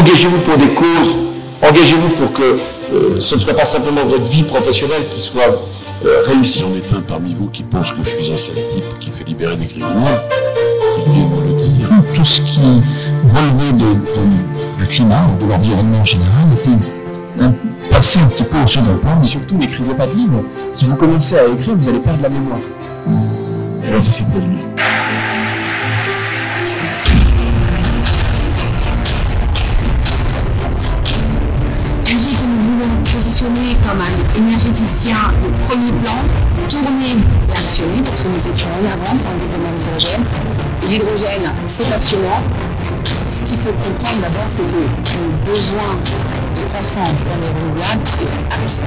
engagez-vous pour des causes, engagez-vous pour que ce ne soit pas simplement votre vie professionnelle qui soit réussie. Il y en est un parmi vous qui pense que je suis un sale type qui fait libérer des criminels, qu'il vienne me le dire. Tout ce qui relevait du climat ou de l'environnement général était passé un petit peu au second plan. Surtout, n'écrivez pas de livres. Si vous commencez à écrire, vous allez perdre la mémoire. Et là, ça s'est produit. Engie que nous voulons positionner comme un énergéticien de premier plan, tourné et actionné, parce que nous étions en avance dans le développement de l'hydrogène. Et l'hydrogène, c'est passionnant. Ce qu'il faut comprendre d'abord, c'est que le besoin de croissance dans les renouvelables est absolu.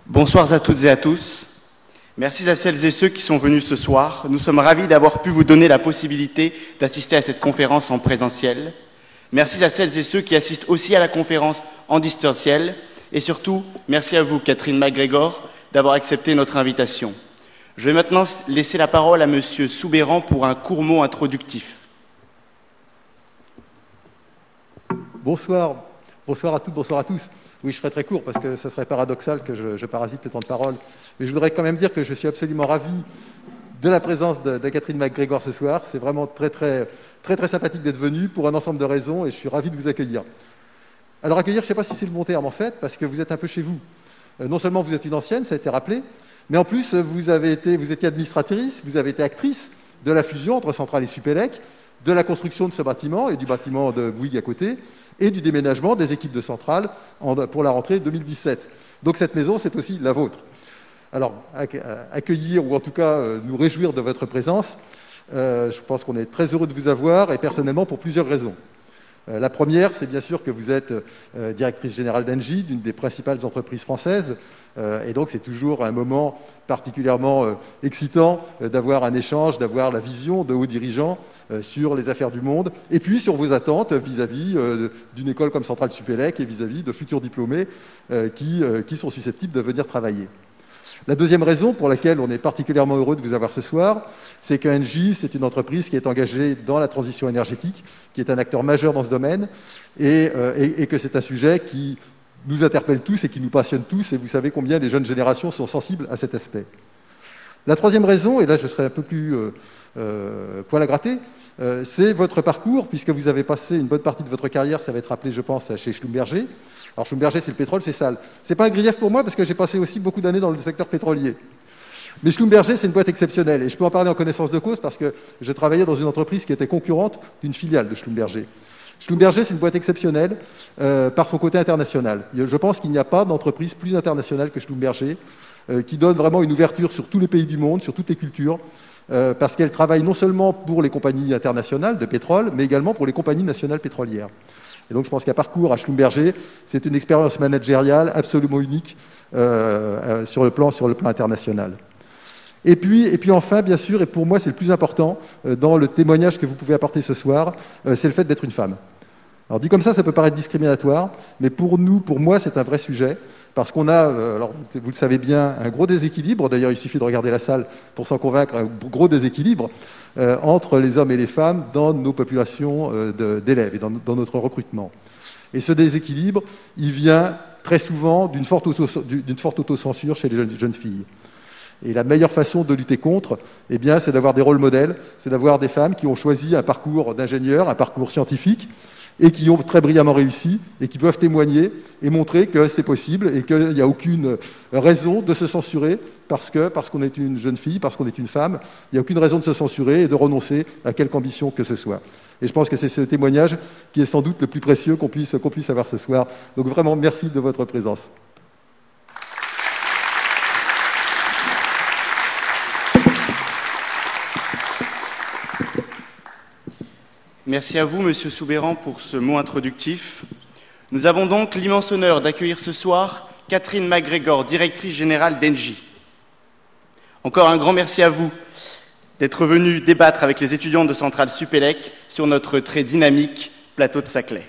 Bonsoir à toutes et à tous. Merci à celles et ceux qui sont venus ce soir. Nous sommes ravis d'avoir pu vous donner la possibilité d'assister à cette conférence en présentiel. Merci à celles et ceux qui assistent aussi à la conférence en distanciel. Et surtout, merci à vous, Catherine MacGregor, d'avoir accepté notre invitation. Je vais maintenant laisser la parole à Monsieur Soubeyran pour un court mot introductif. Bonsoir. Bonsoir à toutes, bonsoir à tous. Oui, je serai très court parce que ça serait paradoxal que je parasite le temps de parole. Mais je voudrais quand même dire que je suis absolument ravi de la présence de Catherine MacGregor ce soir. C'est vraiment très sympathique d'être venue pour un ensemble de raisons et je suis ravi de vous accueillir. Alors accueillir, je ne sais pas si c'est le bon terme en fait, parce que vous êtes un peu chez vous. Non seulement vous êtes une ancienne, ça a été rappelé, mais en plus vous étiez administratrice, vous avez été actrice de la fusion entre Centrale et Supélec, de la construction de ce bâtiment et du bâtiment de Bouygues à côté, et du déménagement des équipes de Centrale pour la rentrée 2017. Donc cette maison, c'est aussi la vôtre. Alors, accueillir, ou en tout cas nous réjouir de votre présence, je pense qu'on est très heureux de vous avoir, et personnellement pour plusieurs raisons. La première, c'est bien sûr que vous êtes directrice générale d'Engie, d'une des principales entreprises françaises, et donc c'est toujours un moment particulièrement excitant d'avoir un échange, d'avoir la vision de hauts dirigeants sur les affaires du monde, et puis sur vos attentes vis-à-vis d'une école comme Centrale Supélec et vis-à-vis de futurs diplômés qui sont susceptibles de venir travailler. La deuxième raison pour laquelle on est particulièrement heureux de vous avoir ce soir, c'est que Engie, c'est une entreprise qui est engagée dans la transition énergétique, qui est un acteur majeur dans ce domaine, et que c'est un sujet qui nous interpelle tous et qui nous passionne tous, et vous savez combien les jeunes générations sont sensibles à cet aspect. La troisième raison, et là je serai un peu plus poil à gratter, c'est votre parcours, puisque vous avez passé une bonne partie de votre carrière, ça va être rappelé je pense, chez Schlumberger. Alors Schlumberger, c'est le pétrole, c'est sale. C'est pas un grief pour moi parce que j'ai passé aussi beaucoup d'années dans le secteur pétrolier. Mais Schlumberger, c'est une boîte exceptionnelle et je peux en parler en connaissance de cause parce que je travaillais dans une entreprise qui était concurrente d'une filiale de Schlumberger. Schlumberger, c'est une boîte exceptionnelle par son côté international. Je pense qu'il n'y a pas d'entreprise plus internationale que Schlumberger qui donne vraiment une ouverture sur tous les pays du monde, sur toutes les cultures, parce qu'elle travaille non seulement pour les compagnies internationales de pétrole, mais également pour les compagnies nationales pétrolières. Et donc je pense qu'un parcours à Schlumberger, c'est une expérience managériale absolument unique sur le plan international. Et puis enfin, bien sûr, et pour moi c'est le plus important dans le témoignage que vous pouvez apporter ce soir, c'est le fait d'être une femme. Alors dit comme ça peut paraître discriminatoire, mais pour moi, c'est un vrai sujet, parce qu'on a, alors vous le savez bien, un gros déséquilibre, d'ailleurs il suffit de regarder la salle pour s'en convaincre, un gros déséquilibre entre les hommes et les femmes dans nos populations d'élèves et dans notre recrutement. Et ce déséquilibre, il vient très souvent d'une forte autocensure chez les jeunes filles. Et la meilleure façon de lutter contre, eh bien, c'est d'avoir des rôles modèles, c'est d'avoir des femmes qui ont choisi un parcours d'ingénieur, un parcours scientifique, et qui ont très brillamment réussi, et qui peuvent témoigner et montrer que c'est possible, et qu'il n'y a aucune raison de se censurer parce qu'on est une jeune fille, parce qu'on est une femme, il n'y a aucune raison de se censurer et de renoncer à quelque ambition que ce soit. Et je pense que c'est ce témoignage qui est sans doute le plus précieux qu'on puisse avoir ce soir. Donc vraiment, merci de votre présence. Merci à vous, Monsieur Soubeyran, pour ce mot introductif. Nous avons donc l'immense honneur d'accueillir ce soir Catherine MacGregor, directrice générale d'Engie. Encore un grand merci à vous d'être venus débattre avec les étudiants de Centrale Supélec sur notre très dynamique plateau de Saclay.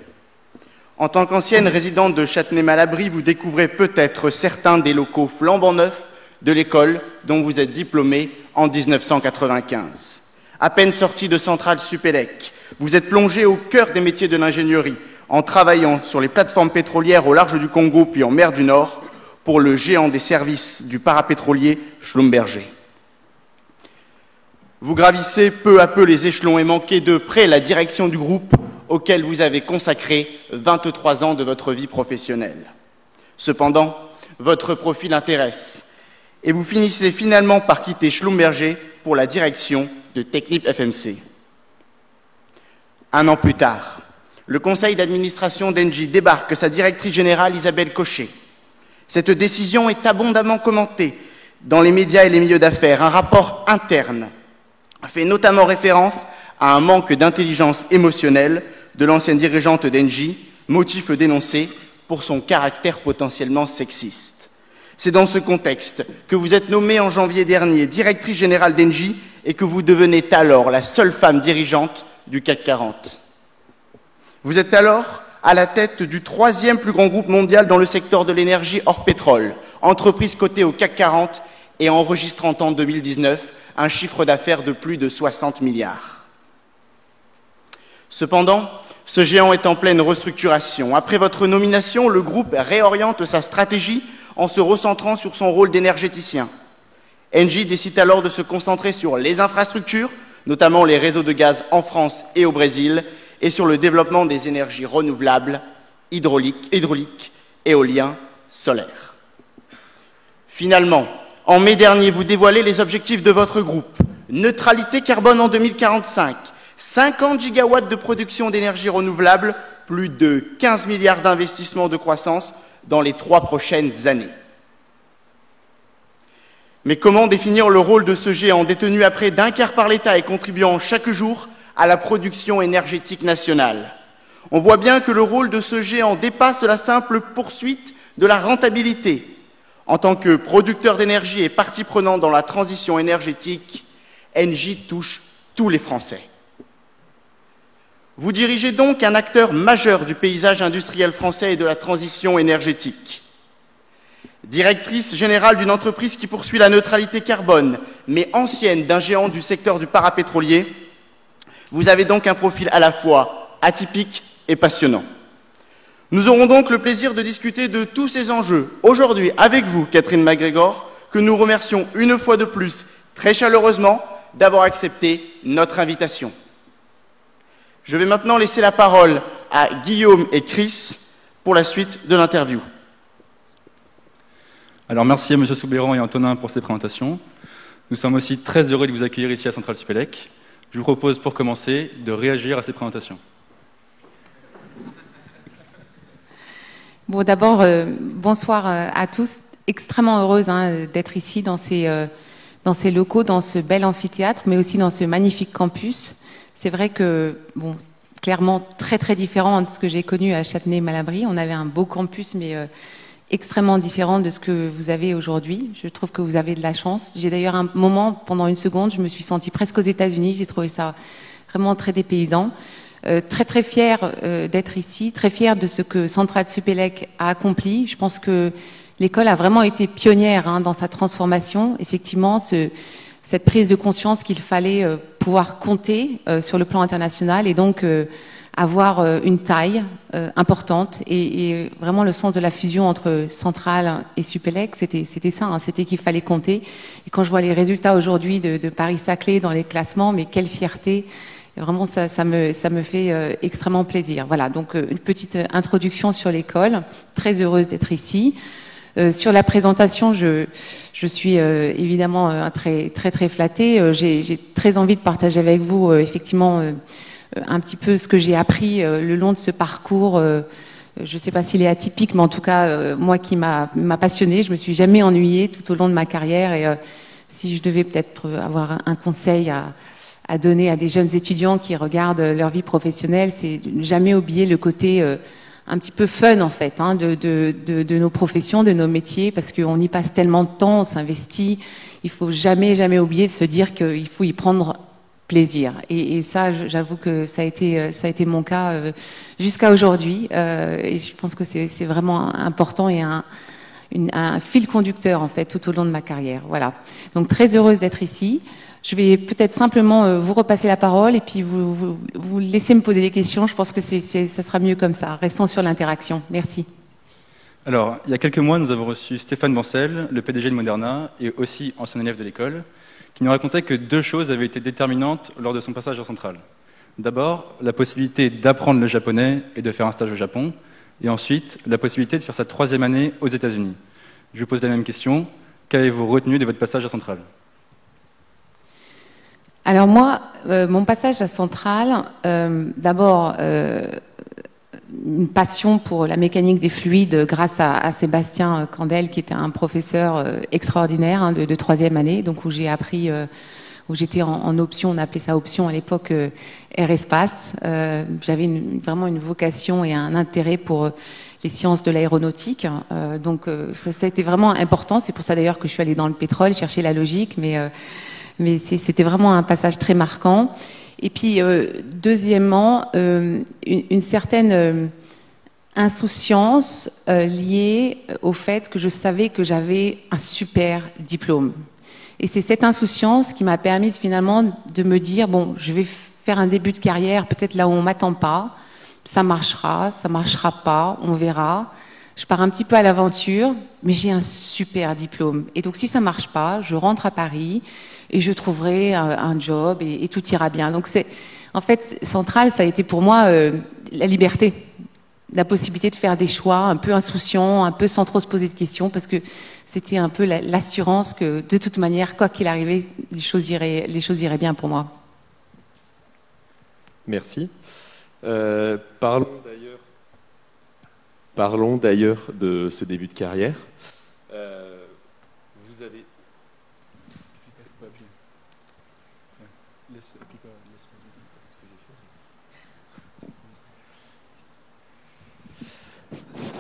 En tant qu'ancienne résidente de Châtenay-Malabry, vous découvrez peut-être certains des locaux flambant neufs de l'école dont vous êtes diplômé en 1995. À peine sorti de Centrale Supélec, vous êtes plongé au cœur des métiers de l'ingénierie en travaillant sur les plateformes pétrolières au large du Congo puis en mer du Nord pour le géant des services du parapétrolier Schlumberger. Vous gravissez peu à peu les échelons et manquez de près la direction du groupe auquel vous avez consacré 23 ans de votre vie professionnelle. Cependant, votre profil intéresse et vous finissez finalement par quitter Schlumberger pour la direction de Technip FMC. Un an plus tard, le conseil d'administration d'Engie débarque sa directrice générale Isabelle Cochet. Cette décision est abondamment commentée dans les médias et les milieux d'affaires. Un rapport interne fait notamment référence à un manque d'intelligence émotionnelle de l'ancienne dirigeante d'Engie, motif dénoncé pour son caractère potentiellement sexiste. C'est dans ce contexte que vous êtes nommée en janvier dernier directrice générale d'Engie et que vous devenez alors la seule femme dirigeante du CAC 40. Vous êtes alors à la tête du 3e plus grand groupe mondial dans le secteur de l'énergie hors pétrole, entreprise cotée au CAC 40 et enregistrant en 2019 un chiffre d'affaires de plus de 60 milliards. Cependant, ce géant est en pleine restructuration. Après votre nomination, le groupe réoriente sa stratégie en se recentrant sur son rôle d'énergéticien. Engie décide alors de se concentrer sur les infrastructures, notamment les réseaux de gaz en France et au Brésil, et sur le développement des énergies renouvelables, hydrauliques, éolien, solaire. Finalement, en mai dernier, vous dévoilez les objectifs de votre groupe. Neutralité carbone en 2045, 50 gigawatts de production d'énergie renouvelable, plus de 15 milliards d'investissements de croissance dans les 3 prochaines années. Mais comment définir le rôle de ce géant détenu à près d'un quart par l'État et contribuant chaque jour à la production énergétique nationale? On voit bien que le rôle de ce géant dépasse la simple poursuite de la rentabilité. En tant que producteur d'énergie et partie prenante dans la transition énergétique, Engie touche tous les Français. Vous dirigez donc un acteur majeur du paysage industriel français et de la transition énergétique. Directrice générale d'une entreprise qui poursuit la neutralité carbone, mais ancienne d'un géant du secteur du parapétrolier, vous avez donc un profil à la fois atypique et passionnant. Nous aurons donc le plaisir de discuter de tous ces enjeux aujourd'hui avec vous, Catherine MacGregor, que nous remercions une fois de plus très chaleureusement d'avoir accepté notre invitation. Je vais maintenant laisser la parole à Guillaume et Chris pour la suite de l'interview. Alors merci à M. Soubeyran et Antonin pour ces présentations. Nous sommes aussi très heureux de vous accueillir ici à Centrale Supélec. Je vous propose pour commencer de réagir à ces présentations. Bon, d'abord, bonsoir à tous. Extrêmement heureuse d'être ici dans ces locaux, dans ce bel amphithéâtre, mais aussi dans ce magnifique campus. C'est vrai que, bon, clairement très très différent de ce que j'ai connu à Châtenay-Malabry. On avait un beau campus, mais extrêmement différent de ce que vous avez aujourd'hui. Je trouve que vous avez de la chance. J'ai d'ailleurs un moment, pendant une seconde, je me suis sentie presque aux États-Unis. J'ai trouvé ça vraiment très dépaysant. Très très fière d'être ici, très fière de ce que Centrale Supélec a accompli. Je pense que l'école a vraiment été pionnière dans sa transformation. Effectivement, cette prise de conscience qu'il fallait pouvoir compter sur le plan international et donc avoir une taille importante et vraiment le sens de la fusion entre Centrale et Supélec, c'était ça, c'était qu'il fallait compter. Et quand je vois les résultats aujourd'hui de Paris-Saclay dans les classements, mais quelle fierté! Vraiment, ça me fait extrêmement plaisir. Voilà, donc une petite introduction sur l'école. Très heureuse d'être ici. Sur la présentation, je suis évidemment très très très flattée. J'ai très envie de partager avec vous effectivement un petit peu ce que j'ai appris le long de ce parcours. Je ne sais pas s'il est atypique, mais en tout cas, moi qui m'a passionnée, je me suis jamais ennuyée tout au long de ma carrière. Et si je devais peut-être avoir un conseil à donner à des jeunes étudiants qui regardent leur vie professionnelle, c'est de ne jamais oublier le côté un petit peu fun en fait de nos professions, de nos métiers, parce qu'on y passe tellement de temps, on s'investit. Il faut jamais oublier de se dire qu'il faut y prendre plaisir. Et ça, j'avoue que ça a été mon cas jusqu'à aujourd'hui. Et je pense que c'est vraiment important et un fil conducteur en fait tout au long de ma carrière. Voilà. Donc très heureuse d'être ici. Je vais peut-être simplement vous repasser la parole et puis vous laisser me poser des questions. Je pense que ça sera mieux comme ça. Restons sur l'interaction. Merci. Alors, il y a quelques mois, nous avons reçu Stéphane Bancel, le PDG de Moderna, et aussi ancien élève de l'école, qui nous racontait que 2 choses avaient été déterminantes lors de son passage en Centrale. D'abord, la possibilité d'apprendre le japonais et de faire un stage au Japon, et ensuite, la possibilité de faire sa 3e année aux États-Unis. Je vous pose la même question. Qu'avez-vous retenu de votre passage à Centrale ? Alors moi, mon passage à Centrale, d'abord une passion pour la mécanique des fluides grâce à Sébastien Candel, qui était un professeur extraordinaire de 3e année, donc où j'ai appris, où j'étais en option, on appelait ça option à l'époque Air Espace. J'avais vraiment une vocation et un intérêt pour les sciences de l'aéronautique, donc ça a été vraiment important. C'est pour ça d'ailleurs que je suis allée dans le pétrole chercher la logique, mais c'était vraiment un passage très marquant. Et puis, deuxièmement, une certaine insouciance liée au fait que je savais que j'avais un super diplôme. Et c'est cette insouciance qui m'a permis finalement de me dire, bon, je vais faire un début de carrière peut-être là où on m'attend pas, ça marchera pas, on verra. Je pars un petit peu à l'aventure, mais j'ai un super diplôme. Et donc, si ça marche pas, je rentre à Paris et je trouverai un job et tout ira bien. Donc, en fait, Centrale, ça a été pour moi la liberté, la possibilité de faire des choix un peu insouciants, un peu sans trop se poser de questions, parce que c'était un peu l'assurance que, de toute manière, quoi qu'il arrivait, les choses iraient bien pour moi. Merci. Parlons d'ailleurs de ce début de carrière. Vous avez...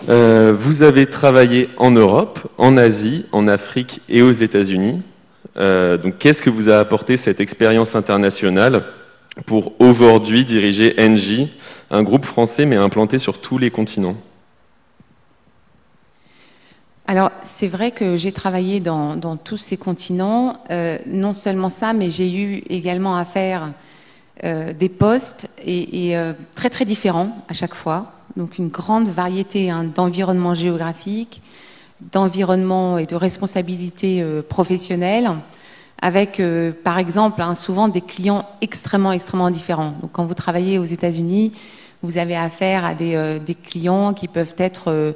Vous avez travaillé en Europe, en Asie, en Afrique et aux États-Unis. Donc, qu'est-ce que vous a apporté cette expérience internationale pour aujourd'hui diriger Engie, un groupe français mais implanté sur tous les continents ? Alors, c'est vrai que j'ai travaillé dans tous ces continents. Non seulement ça, mais j'ai eu également à faire des postes et très très différents à chaque fois. Donc une grande variété d'environnements géographiques, d'environnements et de responsabilités professionnelles, avec par exemple souvent des clients extrêmement différents. Donc quand vous travaillez aux États-Unis, vous avez affaire à des clients qui peuvent être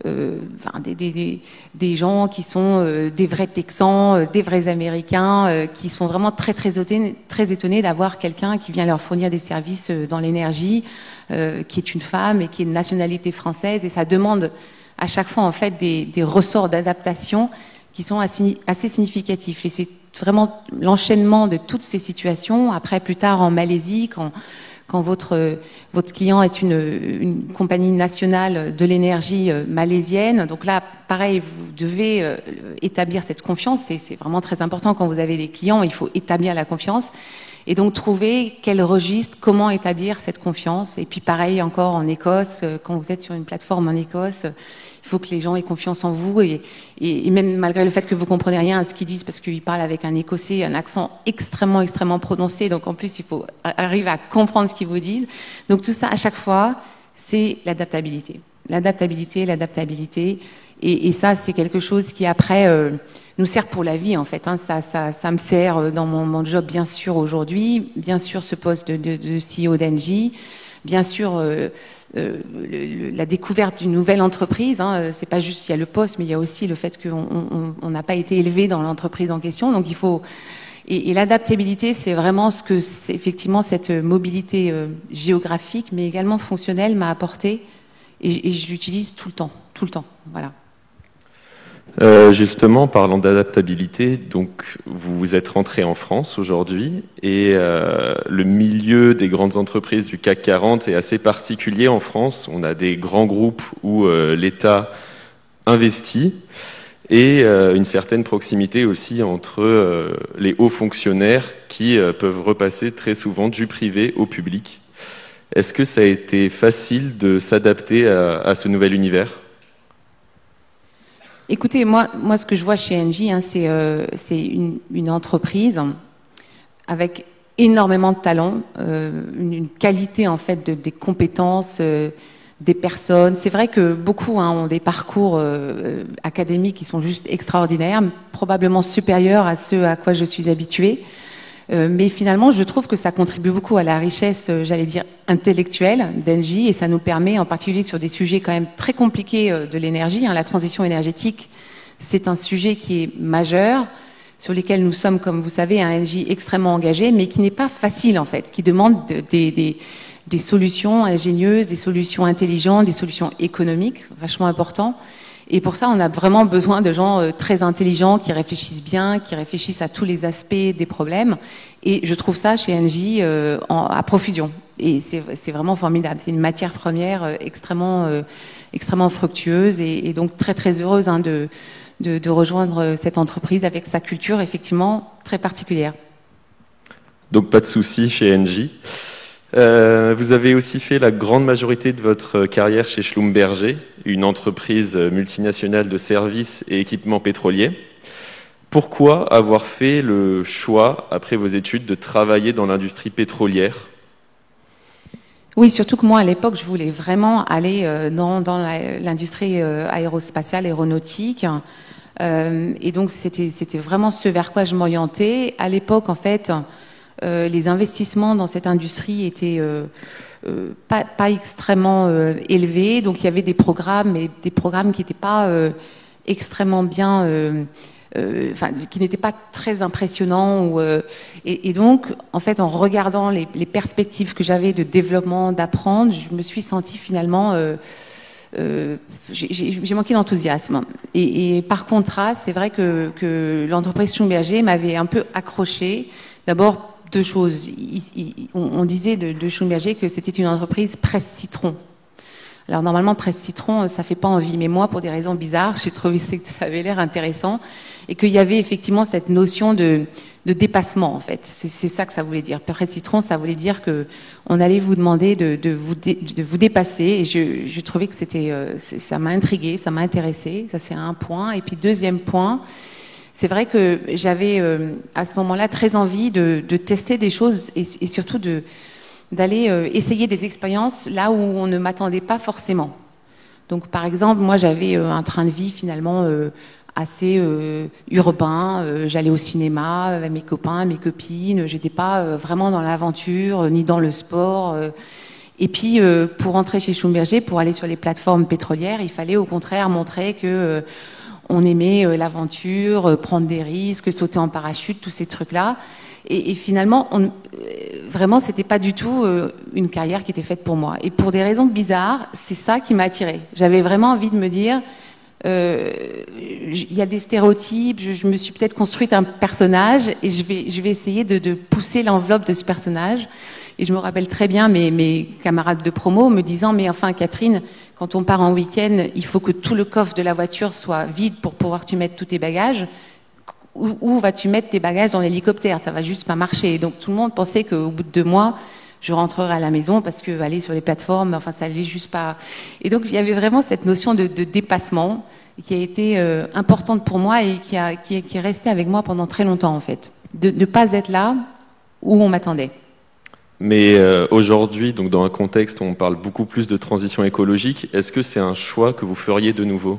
des gens qui sont des vrais Texans, des vrais Américains, qui sont vraiment très étonnés d'avoir quelqu'un qui vient leur fournir des services dans l'énergie, qui est une femme et qui est de nationalité française. Et ça demande à chaque fois en fait des ressorts d'adaptation qui sont assez significatifs. Et c'est vraiment l'enchaînement de toutes ces situations. Après, plus tard en Malaisie, quand votre client est une compagnie nationale de l'énergie malaisienne. Donc là, pareil, vous devez établir cette confiance. C'est vraiment très important quand vous avez des clients. Il faut établir la confiance. Et donc trouver quel registre, comment établir cette confiance. Et puis pareil encore en Écosse, quand vous êtes sur une plateforme en Écosse, il faut que les gens aient confiance en vous. Et même malgré le fait que vous comprenez rien à ce qu'ils disent, parce qu'ils parlent avec un Écossais, un accent extrêmement prononcé. Donc en plus, il faut arriver à comprendre ce qu'ils vous disent. Donc tout ça, à chaque fois, c'est l'adaptabilité. L'adaptabilité. Et ça, c'est quelque chose qui après nous sert pour la vie en fait. Ça me sert dans mon job bien sûr aujourd'hui, bien sûr ce poste de CEO d'Engie, bien sûr la découverte d'une nouvelle entreprise. C'est pas juste il y a le poste, mais il y a aussi le fait qu'on n'a pas été élevé dans l'entreprise en question. Donc il faut et l'adaptabilité, c'est vraiment ce que effectivement cette mobilité géographique, mais également fonctionnelle m'a apporté. Et je l'utilise tout le temps. Voilà. Justement, parlant d'adaptabilité, donc vous êtes rentré en France aujourd'hui et le milieu des grandes entreprises du CAC 40 est assez particulier en France. On a des grands groupes où l'État investit et une certaine proximité aussi entre les hauts fonctionnaires qui peuvent repasser très souvent du privé au public. Est-ce que ça a été facile de s'adapter à ce nouvel univers ? Écoutez, moi, ce que je vois chez Engie, c'est une entreprise avec énormément de talent, une qualité en fait des compétences, des personnes. C'est vrai que beaucoup ont des parcours académiques qui sont juste extraordinaires, probablement supérieurs à ceux à quoi je suis habituée. Mais finalement, je trouve que ça contribue beaucoup à la richesse, j'allais dire, intellectuelle d'Engie, et ça nous permet, en particulier sur des sujets quand même très compliqués de l'énergie, la transition énergétique, c'est un sujet qui est majeur, sur lesquels nous sommes, comme vous savez, un Engie extrêmement engagé, mais qui n'est pas facile en fait, qui demande des solutions ingénieuses, des solutions intelligentes, des solutions économiques, vachement importantes. Et pour ça, on a vraiment besoin de gens très intelligents, qui réfléchissent bien, qui réfléchissent à tous les aspects des problèmes. Et je trouve ça chez Engie à profusion. Et c'est vraiment formidable. C'est une matière première extrêmement fructueuse et donc très très heureuse de rejoindre cette entreprise avec sa culture effectivement très particulière. Donc pas de souci chez Engie. Vous avez aussi fait la grande majorité de votre carrière chez Schlumberger, une entreprise multinationale de services et équipements pétroliers. Pourquoi avoir fait le choix, après vos études, de travailler dans l'industrie pétrolière ? Oui, surtout que moi, à l'époque, je voulais vraiment aller dans l'industrie aérospatiale, aéronautique. Et donc, c'était vraiment ce vers quoi je m'orientais. À l'époque, en fait, les investissements dans cette industrie étaient pas extrêmement élevés. Donc, il y avait des programmes, mais des programmes qui n'étaient pas extrêmement bien... qui n'étaient pas très impressionnants. Et donc, en fait, en regardant les perspectives que j'avais de développement, d'apprendre, je me suis sentie finalement... j'ai manqué d'enthousiasme. Et par contraste, c'est vrai que l'entreprise Schlumberger m'avait un peu accrochée. D'abord, deux choses. On disait de Schlumberger que c'était une entreprise presse-citron. Alors normalement, presse-citron, ça fait pas envie. Mais moi, pour des raisons bizarres, j'ai trouvé que ça avait l'air intéressant et qu'il y avait effectivement cette notion de dépassement, en fait. C'est ça que ça voulait dire. Presse-citron, ça voulait dire que on allait vous demander de vous dépasser. Et je trouvais que ça m'a intriguée, ça m'a intéressée. Ça, c'est un point. Et puis, deuxième point, c'est vrai que j'avais à ce moment-là très envie de tester des choses et surtout d'aller essayer des expériences là où on ne m'attendait pas forcément. Donc, par exemple, moi, j'avais un train de vie finalement assez urbain. J'allais au cinéma avec mes copains, mes copines. J'étais pas vraiment dans l'aventure ni dans le sport. Et puis, pour entrer chez Schlumberger, pour aller sur les plateformes pétrolières, il fallait au contraire montrer que on aimait l'aventure, prendre des risques, sauter en parachute, tous ces trucs-là. Et finalement, vraiment, c'était pas du tout une carrière qui était faite pour moi. Et pour des raisons bizarres, c'est ça qui m'a attirée. J'avais vraiment envie de me dire, il y a des stéréotypes, je me suis peut-être construite un personnage et je vais essayer de pousser l'enveloppe de ce personnage. Et je me rappelle très bien mes camarades de promo me disant, mais enfin, Catherine, quand on part en week-end, il faut que tout le coffre de la voiture soit vide pour pouvoir tu mettre tous tes bagages. Où vas-tu mettre tes bagages dans l'hélicoptère? Ça va juste pas marcher. Et donc tout le monde pensait qu'au bout de 2 mois, je rentrerai à la maison parce que aller sur les plateformes, enfin ça allait juste pas. Et donc il y avait vraiment cette notion de dépassement qui a été importante pour moi et qui est restée avec moi pendant très longtemps en fait. De ne pas être là où on m'attendait. Mais aujourd'hui, donc dans un contexte où on parle beaucoup plus de transition écologique, est-ce que c'est un choix que vous feriez de nouveau?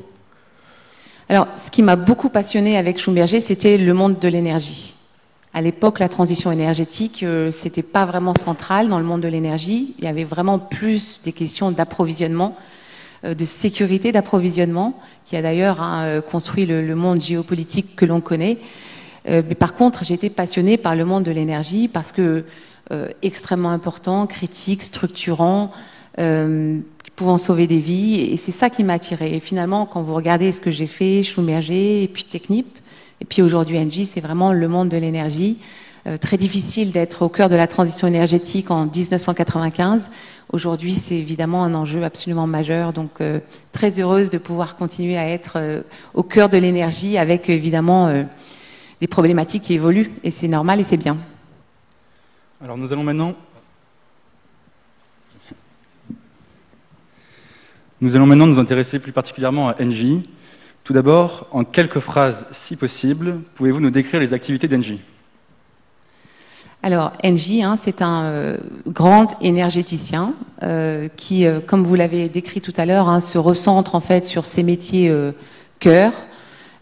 Alors, ce qui m'a beaucoup passionnée avec Schlumberger, c'était le monde de l'énergie. À l'époque, la transition énergétique, c'était pas vraiment central dans le monde de l'énergie. Il y avait vraiment plus des questions d'approvisionnement, de sécurité d'approvisionnement, qui a d'ailleurs construit le monde géopolitique que l'on connaît. Mais par contre, j'ai été passionnée par le monde de l'énergie parce que extrêmement important, critique, structurant, pouvant sauver des vies, et c'est ça qui m'a attirée. Et finalement, quand vous regardez ce que j'ai fait, Schlumberger, et puis Technip, et puis aujourd'hui Engie, c'est vraiment le monde de l'énergie très difficile d'être au cœur de la transition énergétique en 1995. Aujourd'hui, c'est évidemment un enjeu absolument majeur. Donc, très heureuse de pouvoir continuer à être au cœur de l'énergie avec évidemment des problématiques qui évoluent. Et c'est normal et c'est bien. Alors, nous allons maintenant nous intéresser plus particulièrement à Engie. Tout d'abord, en quelques phrases, si possible, pouvez-vous nous décrire les activités d'Engie ? Alors, Engie, c'est un grand énergéticien qui, comme vous l'avez décrit tout à l'heure, se recentre en fait sur ses métiers cœur,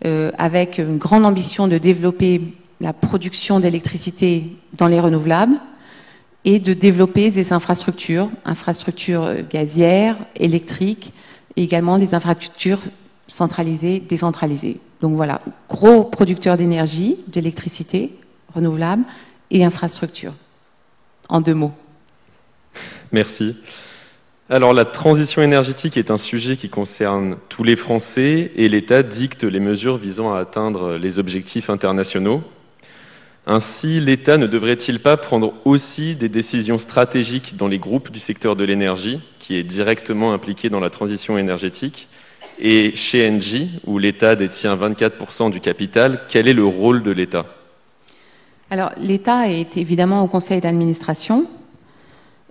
avec une grande ambition de développer la production d'électricité dans les renouvelables et de développer des infrastructures gazières, électriques, et également des infrastructures centralisées, décentralisées. Donc voilà, gros producteur d'énergie, d'électricité renouvelable et infrastructure. En 2 mots. Merci. Alors la transition énergétique est un sujet qui concerne tous les Français et l'État dicte les mesures visant à atteindre les objectifs internationaux. Ainsi, l'État ne devrait-il pas prendre aussi des décisions stratégiques dans les groupes du secteur de l'énergie, qui est directement impliqué dans la transition énergétique ? Et chez Engie, où l'État détient 24% du capital, quel est le rôle de l'État ? Alors, l'État est évidemment au conseil d'administration,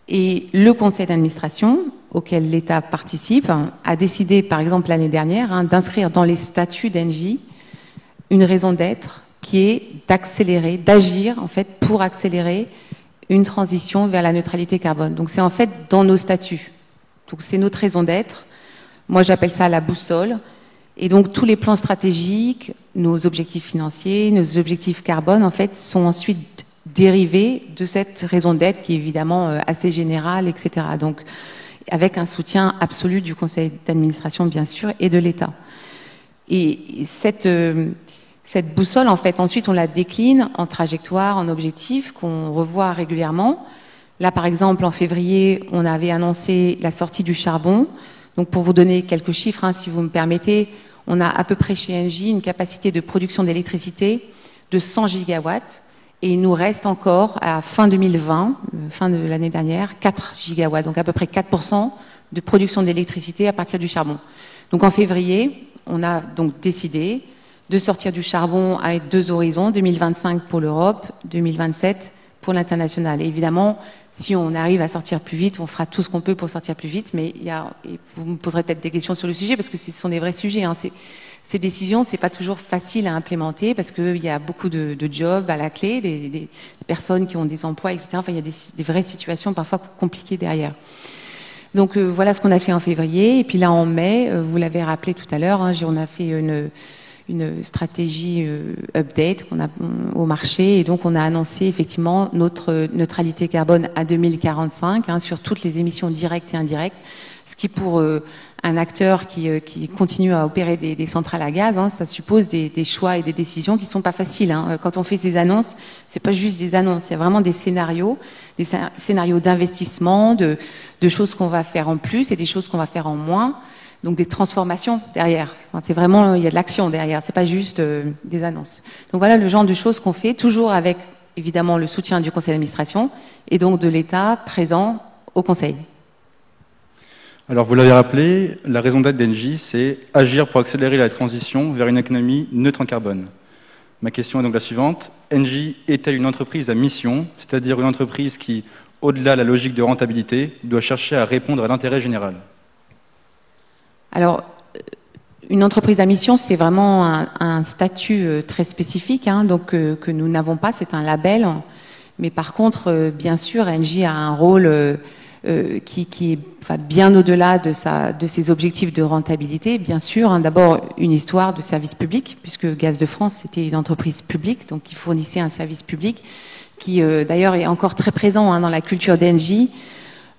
et le conseil d'administration, auquel l'État participe, a décidé, par exemple l'année dernière, d'inscrire dans les statuts d'Engie une raison d'être qui est d'accélérer, d'agir en fait pour accélérer une transition vers la neutralité carbone. Donc c'est en fait dans nos statuts. Donc c'est notre raison d'être. Moi j'appelle ça la boussole. Et donc tous les plans stratégiques, nos objectifs financiers, nos objectifs carbone en fait sont ensuite dérivés de cette raison d'être qui est évidemment assez générale, etc. Donc avec un soutien absolu du conseil d'administration bien sûr et de l'État. Et cette boussole, en fait, ensuite, on la décline en trajectoire, en objectifs qu'on revoit régulièrement. Là, par exemple, en février, on avait annoncé la sortie du charbon. Donc, pour vous donner quelques chiffres, si vous me permettez, on a à peu près chez Engie une capacité de production d'électricité de 100 gigawatts. Et il nous reste encore, à fin 2020, fin de l'année dernière, 4 gigawatts. Donc, à peu près 4% de production d'électricité à partir du charbon. Donc, en février, on a donc décidé de sortir du charbon à 2 horizons, 2025 pour l'Europe, 2027 pour l'international. Et évidemment, si on arrive à sortir plus vite, on fera tout ce qu'on peut pour sortir plus vite, mais et vous me poserez peut-être des questions sur le sujet, parce que ce sont des vrais sujets. Ces décisions, c'est pas toujours facile à implémenter, parce qu'il y a beaucoup de jobs à la clé, des personnes qui ont des emplois, etc. Enfin, il y a des vraies situations parfois compliquées derrière. Donc voilà ce qu'on a fait en février. Et puis là, en mai, vous l'avez rappelé tout à l'heure, on a fait une stratégie update qu'on a au marché, et donc on a annoncé effectivement notre neutralité carbone à 2045 sur toutes les émissions directes et indirectes, ce qui pour un acteur qui continue à opérer des centrales à gaz, ça suppose des choix et des décisions qui sont pas faciles. Quand on fait ces annonces, c'est pas juste des annonces, il y a vraiment des scénarios d'investissement, de choses qu'on va faire en plus et des choses qu'on va faire en moins. Donc des transformations derrière. C'est vraiment, il y a de l'action derrière, c'est pas juste des annonces. Donc voilà le genre de choses qu'on fait, toujours avec évidemment le soutien du conseil d'administration et donc de l'État présent au conseil. Alors vous l'avez rappelé, la raison d'être d'Engie, c'est agir pour accélérer la transition vers une économie neutre en carbone. Ma question est donc la suivante. Engie est-elle une entreprise à mission, c'est-à-dire une entreprise qui, au-delà de la logique de rentabilité, doit chercher à répondre à l'intérêt général ? Alors, une entreprise à mission, c'est vraiment un statut très spécifique, donc que nous n'avons pas, c'est un label. Mais par contre, bien sûr, Engie a un rôle qui est bien au-delà de ses objectifs de rentabilité. Bien sûr, d'abord une histoire de service public, puisque Gaz de France, c'était une entreprise publique, donc il fournissait un service public qui, d'ailleurs, est encore très présent dans la culture d'Engie.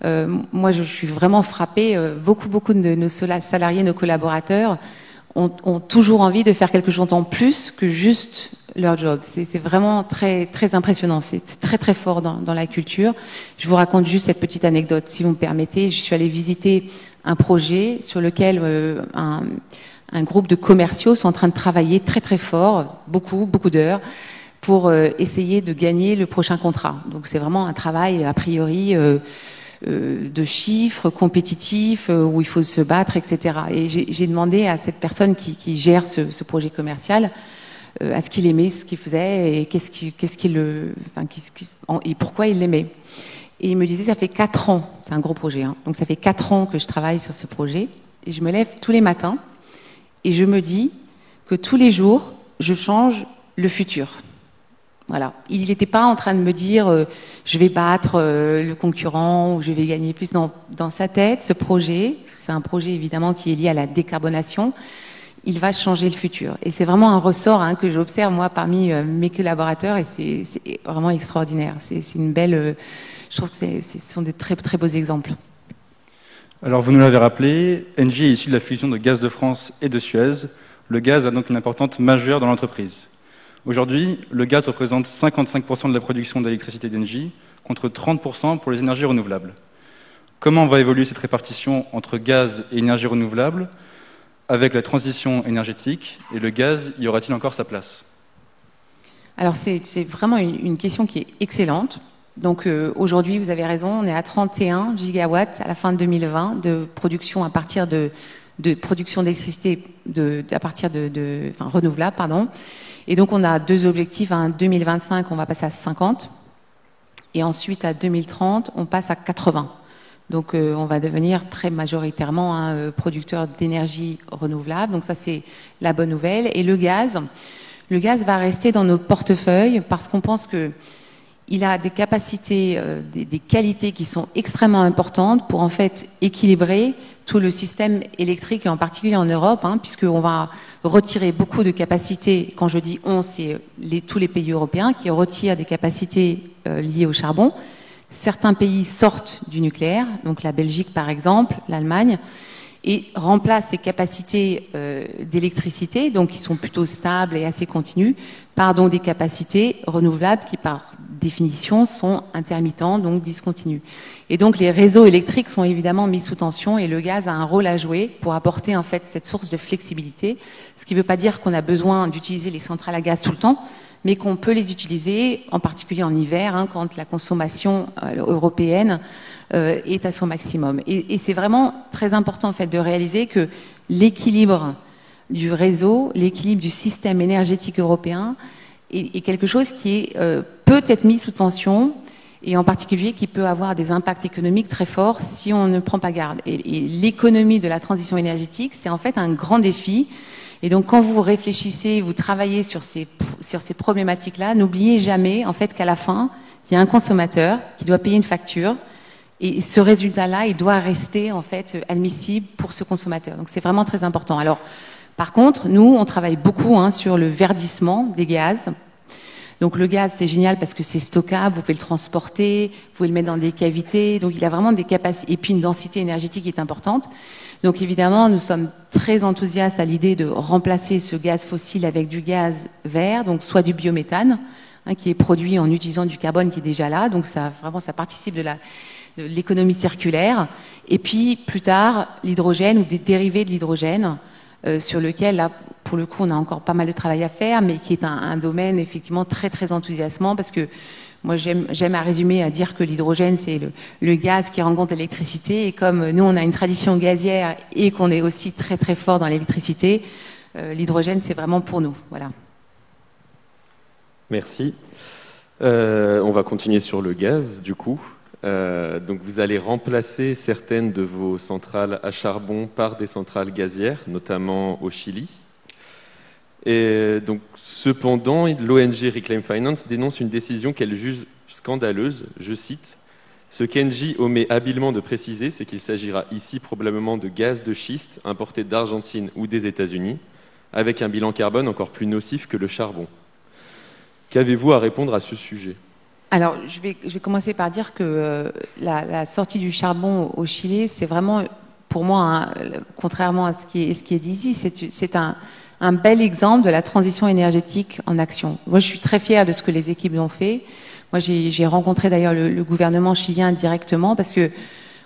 Moi, je suis vraiment frappée. Beaucoup de nos salariés, nos collaborateurs ont toujours envie de faire quelque chose en plus que juste leur job. C'est vraiment très, très impressionnant. C'est très, très fort dans la culture. Je vous raconte juste cette petite anecdote, si vous me permettez. Je suis allée visiter un projet sur lequel un groupe de commerciaux sont en train de travailler très, très fort, beaucoup d'heures, pour essayer de gagner le prochain contrat. Donc c'est vraiment un travail a priori de chiffres compétitifs où il faut se battre, etc. Et j'ai demandé à cette personne qui gère ce projet commercial à ce qu'il aimait ce qu'il faisait et et pourquoi il l'aimait. Et il me disait, ça fait 4 ans, c'est un gros projet, hein, donc ça fait 4 ans que je travaille sur ce projet, et je me lève tous les matins, et je me dis que tous les jours, je change le futur. Voilà. Il n'était pas en train de me dire, je vais battre le concurrent, ou je vais gagner plus. Dans sa tête, ce projet, parce que c'est un projet évidemment qui est lié à la décarbonation, il va changer le futur. Et c'est vraiment un ressort que j'observe, moi, parmi mes collaborateurs, et c'est vraiment extraordinaire. C'est une belle... je trouve que ce sont des très, très beaux exemples. Alors, vous nous l'avez rappelé, Engie est issu de la fusion de Gaz de France et de Suez. Le gaz a donc une importance majeure dans l'entreprise. Aujourd'hui, le gaz représente 55% de la production d'électricité d'Engie, contre 30% pour les énergies renouvelables. Comment va évoluer cette répartition entre gaz et énergie renouvelable ? Avec la transition énergétique, et le gaz, y aura-t-il encore sa place? Alors c'est vraiment une question qui est excellente. Donc aujourd'hui, vous avez raison, on est à 31 gigawatts à la fin de 2020 de production à partir de production d'électricité à partir renouvelable, pardon. Et donc on a 2 objectifs. En 2025, on va passer à 50, et ensuite à 2030, on passe à 80. Donc on va devenir très majoritairement un producteur d'énergie renouvelable. Donc ça, c'est la bonne nouvelle. Et le gaz va rester dans nos portefeuilles parce qu'on pense qu'il a des capacités, des qualités qui sont extrêmement importantes pour en fait équilibrer tout le système électrique, et en particulier en Europe, puisqu'on va retirer beaucoup de capacités. Quand je dis on, c'est tous les pays européens qui retirent des capacités liées au charbon. Certains pays sortent du nucléaire, donc la Belgique par exemple, l'Allemagne, et remplacent ces capacités d'électricité, donc qui sont plutôt stables et assez continues, par donc des capacités renouvelables qui par définition sont intermittentes, donc discontinues. Et donc les réseaux électriques sont évidemment mis sous tension, et le gaz a un rôle à jouer pour apporter en fait cette source de flexibilité, ce qui ne veut pas dire qu'on a besoin d'utiliser les centrales à gaz tout le temps, mais qu'on peut les utiliser, en particulier en hiver, quand la consommation européenne est à son maximum. Et c'est vraiment très important en fait de réaliser que l'équilibre du réseau, l'équilibre du système énergétique européen est quelque chose qui peut être mis sous tension, et en particulier qui peut avoir des impacts économiques très forts si on ne prend pas garde. Et l'économie de la transition énergétique, c'est en fait un grand défi. Et donc, quand vous réfléchissez, vous travaillez sur ces problématiques-là, n'oubliez jamais, en fait, qu'à la fin, il y a un consommateur qui doit payer une facture. Et ce résultat-là, il doit rester, en fait, admissible pour ce consommateur. Donc, c'est vraiment très important. Alors, par contre, nous, on travaille beaucoup sur le verdissement des gaz. Donc, le gaz, c'est génial parce que c'est stockable, vous pouvez le transporter, vous pouvez le mettre dans des cavités. Donc, il a vraiment des capacités. Et puis, une densité énergétique qui est importante. Donc évidemment, nous sommes très enthousiastes à l'idée de remplacer ce gaz fossile avec du gaz vert, donc soit du biométhane, qui est produit en utilisant du carbone qui est déjà là, donc ça participe de l'économie circulaire. Et puis plus tard, l'hydrogène ou des dérivés de l'hydrogène, sur lequel là, pour le coup, on a encore pas mal de travail à faire, mais qui est un domaine effectivement très très enthousiasmant, parce que moi, j'aime à résumer à dire que l'hydrogène, c'est le gaz qui rencontre l'électricité. Et comme nous, on a une tradition gazière et qu'on est aussi très très fort dans l'électricité, l'hydrogène, c'est vraiment pour nous. Voilà. Merci. On va continuer sur le gaz, du coup. Donc, vous allez remplacer certaines de vos centrales à charbon par des centrales gazières, notamment au Chili. Et donc, cependant, l'ONG Reclaim Finance dénonce une décision qu'elle juge scandaleuse. Je cite: « Ce qu'Engie omet habilement de préciser, c'est qu'il s'agira ici probablement de gaz de schiste importé d'Argentine ou des États-Unis, avec un bilan carbone encore plus nocif que le charbon. » Qu'avez-vous à répondre à ce sujet? Alors, je vais commencer par dire que la sortie du charbon au Chili, c'est vraiment, pour moi, contrairement à ce qui est dit ici, c'est un bel exemple de la transition énergétique en action. Moi, je suis très fière de ce que les équipes ont fait. Moi, j'ai rencontré d'ailleurs le gouvernement chilien directement, parce que,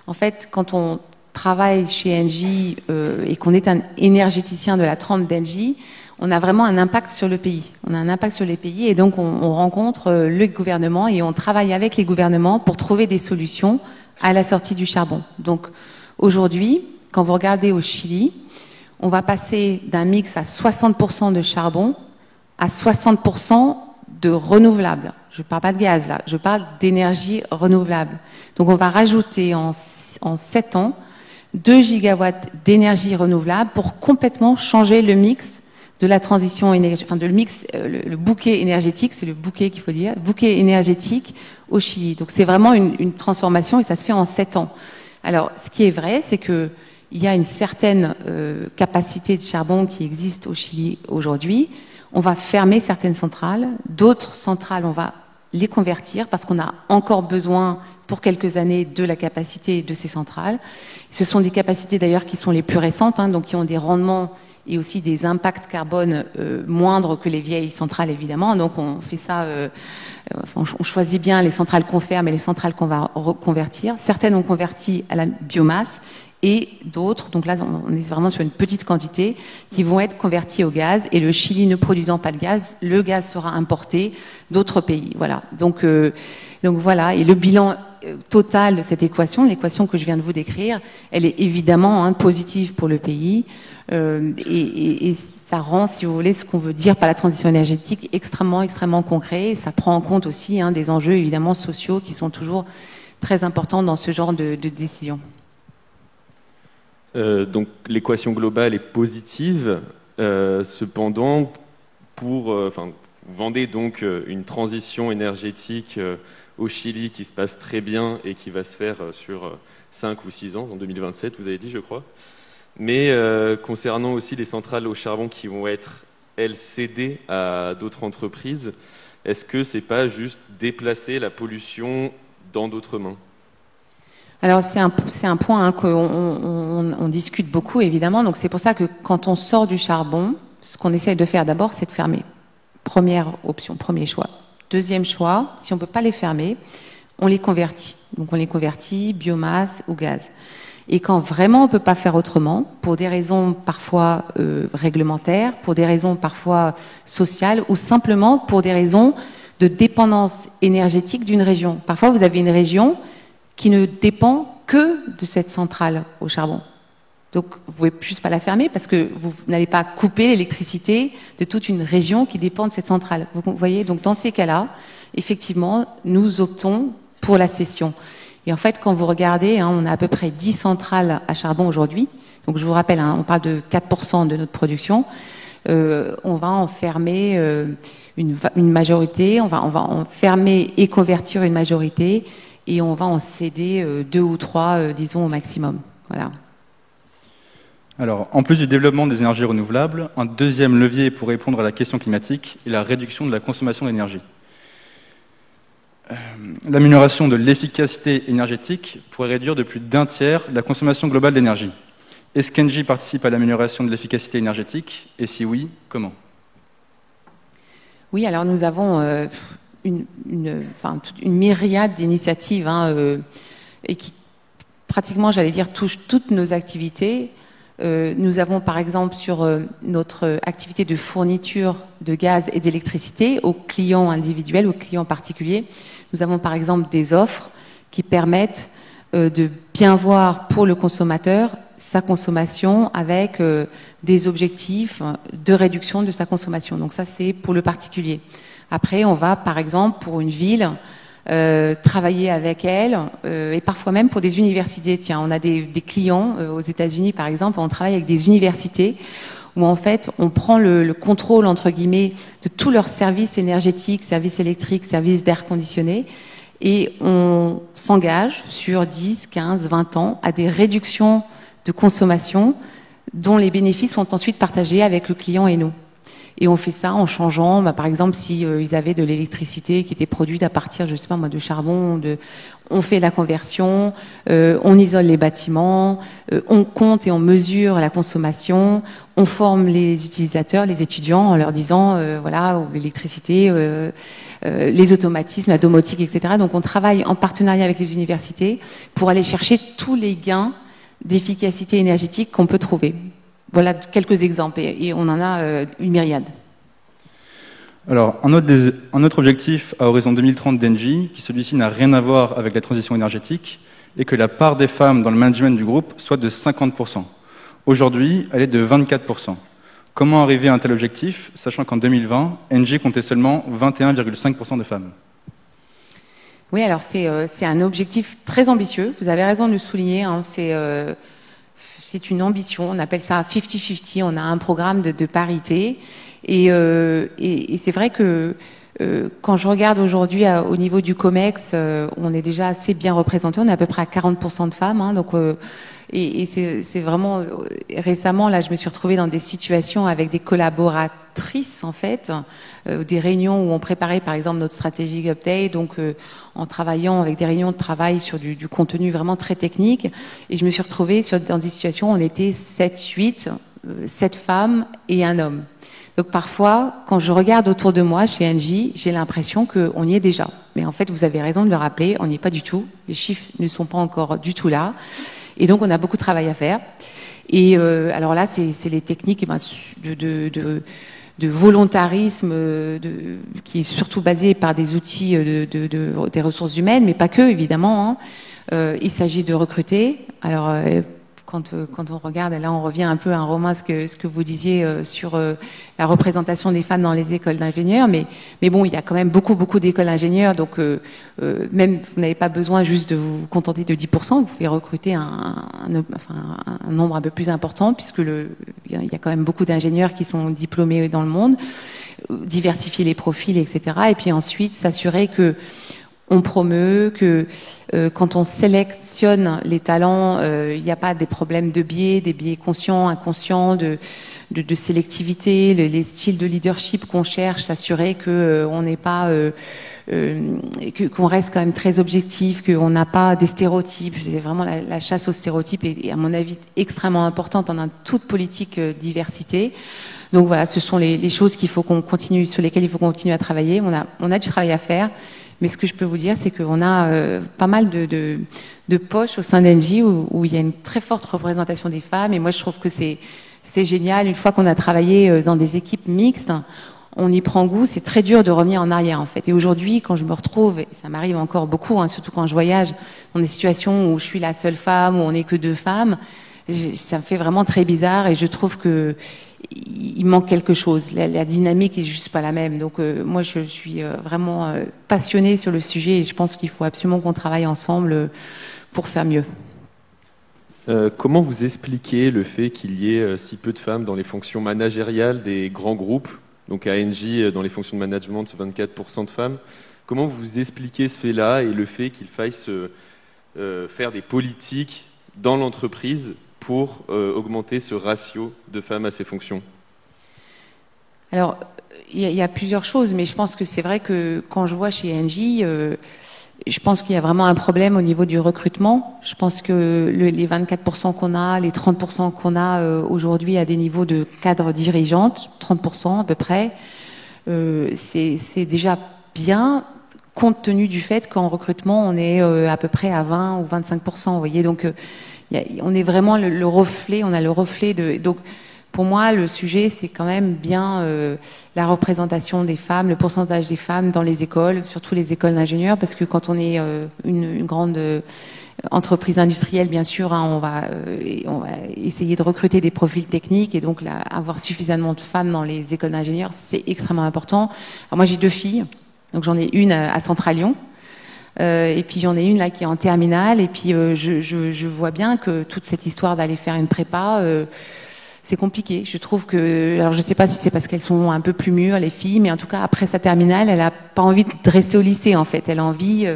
en fait, quand on travaille chez Engie et qu'on est un énergéticien de la trempe d'Engie, on a vraiment un impact sur le pays. On a un impact sur les pays et donc on rencontre le gouvernement et on travaille avec les gouvernements pour trouver des solutions à la sortie du charbon. Donc aujourd'hui, quand vous regardez au Chili, on va passer d'un mix à 60% de charbon à 60% de renouvelables. Je ne parle pas de gaz là, je parle d'énergie renouvelable. Donc on va rajouter en 7 ans 2 gigawatts d'énergie renouvelable pour complètement changer le mix de la transition énergétique, enfin de le mix, le bouquet énergétique, c'est le bouquet qu'il faut dire, bouquet énergétique au Chili. Donc c'est vraiment une transformation et ça se fait en 7 ans. Alors ce qui est vrai, c'est que il y a une certaine capacité de charbon qui existe au Chili aujourd'hui. On va fermer certaines centrales, d'autres centrales on va les convertir parce qu'on a encore besoin pour quelques années de la capacité de ces centrales. Ce sont des capacités d'ailleurs qui sont les plus récentes, hein, donc qui ont des rendements et aussi des impacts carbone moindres que les vieilles centrales évidemment. Donc on fait ça, on choisit bien les centrales qu'on ferme et les centrales qu'on va reconvertir. Certaines ont converti à la biomasse et d'autres, donc là on est vraiment sur une petite quantité, qui vont être converties au gaz. Et le Chili ne produisant pas de gaz, le gaz sera importé d'autres pays. Voilà. Donc voilà. Et le bilan total de cette équation, l'équation que je viens de vous décrire, elle est évidemment positive pour le pays. Et ça rend, si vous voulez, ce qu'on veut dire par la transition énergétique extrêmement concret. Et ça prend en compte aussi des enjeux évidemment sociaux qui sont toujours très importants dans ce genre de décision. Donc l'équation globale est positive. Cependant, vous vendez donc une transition énergétique au Chili qui se passe très bien et qui va se faire sur 5 ou 6 ans, en 2027, vous avez dit, je crois. Mais concernant aussi les centrales au charbon qui vont être, elles, cédées à d'autres entreprises, est-ce que c'est pas juste déplacer la pollution dans d'autres mains ? Alors c'est un point qu'on discute beaucoup évidemment. Donc c'est pour ça que quand on sort du charbon, ce qu'on essaye de faire d'abord, c'est de fermer. Première option, premier choix. Deuxième choix, si on peut pas les fermer, on les convertit. Donc on les convertit biomasse ou gaz. Et quand vraiment on peut pas faire autrement, pour des raisons parfois réglementaires, pour des raisons parfois sociales ou simplement pour des raisons de dépendance énergétique d'une région. Parfois vous avez une région qui ne dépend que de cette centrale au charbon. Donc, vous pouvez juste pas la fermer parce que vous n'allez pas couper l'électricité de toute une région qui dépend de cette centrale. Vous voyez, donc dans ces cas-là, effectivement, nous optons pour la cession. Et en fait, quand vous regardez, on a à peu près 10 centrales à charbon aujourd'hui. Donc, je vous rappelle, on parle de 4% de notre production. On va en fermer une majorité. On va en fermer et convertir une majorité. Et on va en céder 2 ou 3, disons, au maximum. Voilà. Alors, en plus du développement des énergies renouvelables, un deuxième levier pour répondre à la question climatique est la réduction de la consommation d'énergie. L'amélioration de l'efficacité énergétique pourrait réduire de plus d'1 tiers la consommation globale d'énergie. Est-ce qu'Engie participe à l'amélioration de l'efficacité énergétique? Et si oui, comment? Oui, alors nous avons une myriade d'initiatives et qui pratiquement, j'allais dire, touchent toutes nos activités. Nous avons par exemple sur notre activité de fourniture de gaz et d'électricité aux clients individuels, aux clients particuliers, nous avons par exemple des offres qui permettent de bien voir pour le consommateur sa consommation avec des objectifs de réduction de sa consommation. Donc ça, c'est pour le particulier. Après, on va, par exemple, pour une ville, travailler avec elle, et parfois même pour des universités. Tiens, on a des clients aux États-Unis, par exemple, on travaille avec des universités où, en fait, on prend le contrôle, entre guillemets, de tous leurs services énergétiques, services électriques, services d'air conditionné, et on s'engage sur 10, 15, 20 ans à des réductions de consommation dont les bénéfices sont ensuite partagés avec le client et nous. Et on fait ça en changeant, par exemple, si ils avaient de l'électricité qui était produite à partir, je sais pas moi, de charbon, on fait la conversion, on isole les bâtiments, on compte et on mesure la consommation, on forme les utilisateurs, les étudiants, en leur disant, voilà, l'électricité, les automatismes, la domotique, etc. Donc on travaille en partenariat avec les universités pour aller chercher tous les gains d'efficacité énergétique qu'on peut trouver. voilà quelques exemples, et on en a une myriade. Alors, un autre objectif à horizon 2030 d'Engie, qui celui-ci n'a rien à voir avec la transition énergétique, est que la part des femmes dans le management du groupe soit de 50%. Aujourd'hui, elle est de 24%. Comment arriver à un tel objectif, sachant qu'en 2020, Engie comptait seulement 21,5% de femmes? Oui, alors c'est un objectif très ambitieux, vous avez raison de le souligner, hein, c'est une ambition, on appelle ça 50-50, on a un programme de parité, et c'est vrai que quand je regarde aujourd'hui au niveau du COMEX, on est déjà assez bien représenté, on est à peu près à 40% de femmes, hein, donc et c'est vraiment récemment là, je me suis retrouvée dans des situations avec des collaboratrices en fait, des réunions où on préparait par exemple notre stratégic update, donc en travaillant avec des réunions de travail sur du contenu vraiment très technique, et je me suis retrouvée dans des situations où on était 7 femmes et un homme. Donc parfois, quand je regarde autour de moi chez Engie, j'ai l'impression qu'on y est déjà. Mais en fait, vous avez raison de le rappeler, on n'y est pas du tout. Les chiffres ne sont pas encore du tout là. Et donc, on a beaucoup de travail à faire. Et alors là, c'est les techniques de volontarisme qui est surtout basé par des outils des ressources humaines, mais pas que, évidemment. Hein. Il s'agit de recruter. Alors, quand on regarde, et là on revient un peu à Romain, ce que vous disiez sur la représentation des femmes dans les écoles d'ingénieurs, mais bon, il y a quand même beaucoup d'écoles d'ingénieurs, donc même vous n'avez pas besoin juste de vous contenter de 10%, vous pouvez recruter un nombre un peu plus important, puisque il y a quand même beaucoup d'ingénieurs qui sont diplômés dans le monde, diversifier les profils, etc. Et puis ensuite s'assurer que on promeut, que quand on sélectionne les talents, il n'y a pas des problèmes de biais, des biais conscients, inconscients, de sélectivité, les styles de leadership qu'on cherche, s'assurer que on n'est pas, qu'on reste quand même très objectif, qu'on n'a pas des stéréotypes. C'est vraiment la chasse aux stéréotypes est à mon avis extrêmement importante dans toute politique diversité. Donc voilà, ce sont les choses qu'il faut qu'on continue, sur lesquelles il faut qu'on continue à travailler. On a du travail à faire. Mais ce que je peux vous dire, c'est qu'on a pas mal de poches au sein d'Engie où il y a une très forte représentation des femmes. Et moi, je trouve que c'est génial. Une fois qu'on a travaillé dans des équipes mixtes, on y prend goût. C'est très dur de revenir en arrière, en fait. Et aujourd'hui, quand je me retrouve, et ça m'arrive encore beaucoup, hein, surtout quand je voyage dans des situations où je suis la seule femme, où on n'est que 2 femmes, ça me fait vraiment très bizarre. Et je trouve que il manque quelque chose. La dynamique est juste pas la même. Donc moi, je suis vraiment passionnée sur le sujet et je pense qu'il faut absolument qu'on travaille ensemble pour faire mieux. Comment vous expliquez le fait qu'il y ait si peu de femmes dans les fonctions managériales des grands groupes? Donc à Engie, dans les fonctions de management, 24% de femmes. Comment vous expliquez ce fait-là et le fait qu'il faille faire des politiques dans l'entreprise pour augmenter ce ratio de femmes à ces fonctions? Alors, il y a plusieurs choses, mais je pense que c'est vrai que quand je vois chez Engie, je pense qu'il y a vraiment un problème au niveau du recrutement. Je pense que les 24% qu'on a, les 30% qu'on a aujourd'hui à des niveaux de cadres dirigeantes, 30% à peu près, c'est déjà bien, compte tenu du fait qu'en recrutement, on est à peu près à 20 ou 25%. Vous voyez, donc on est vraiment le reflet, on a le reflet de... Donc, pour moi, le sujet, c'est quand même bien la représentation des femmes, le pourcentage des femmes dans les écoles, surtout les écoles d'ingénieurs, parce que quand on est une grande entreprise industrielle, bien sûr, hein, on va essayer de recruter des profils techniques, et donc avoir suffisamment de femmes dans les écoles d'ingénieurs, c'est extrêmement important. Alors moi, j'ai 2 filles, donc j'en ai une à Centralion, et puis j'en ai une là qui est en terminale, et puis je vois bien que toute cette histoire d'aller faire une prépa, c'est compliqué. Je trouve que, alors je sais pas si c'est parce qu'elles sont un peu plus mûres, les filles, mais en tout cas après sa terminale, elle a pas envie de rester au lycée en fait. Elle a envie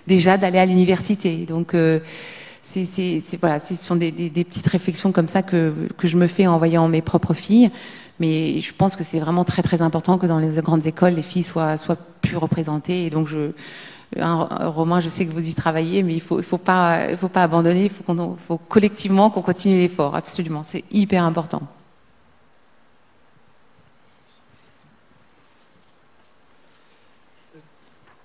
déjà d'aller à l'université. Donc voilà, ce sont des petites réflexions comme ça que je me fais en voyant mes propres filles. Mais je pense que c'est vraiment très très important que dans les grandes écoles, les filles soient plus représentées. Et donc Romain, je sais que vous y travaillez, mais il faut pas abandonner. Il faut collectivement qu'on continue l'effort. Absolument, c'est hyper important.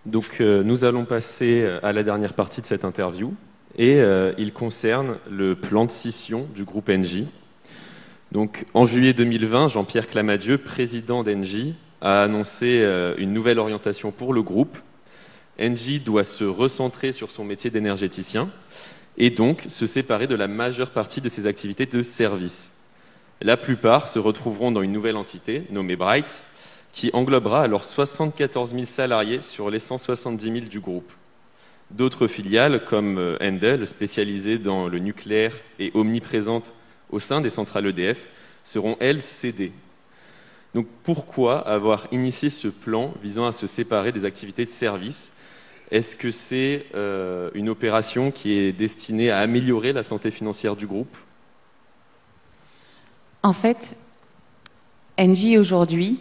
Donc, nous allons passer à la dernière partie de cette interview, et il concerne le plan de scission du groupe Engie. Donc, en juillet 2020, Jean-Pierre Clamadieu, président d'Engie, a annoncé une nouvelle orientation pour le groupe. Engie doit se recentrer sur son métier d'énergéticien et donc se séparer de la majeure partie de ses activités de service. La plupart se retrouveront dans une nouvelle entité nommée Bright, qui englobera alors 74 000 salariés sur les 170 000 du groupe. D'autres filiales, comme Endel, spécialisée dans le nucléaire et omniprésente au sein des centrales EDF, seront, elles, cédées. Donc pourquoi avoir initié ce plan visant à se séparer des activités de service ? Est-ce que c'est une opération qui est destinée à améliorer la santé financière du groupe ? En fait, Engie aujourd'hui,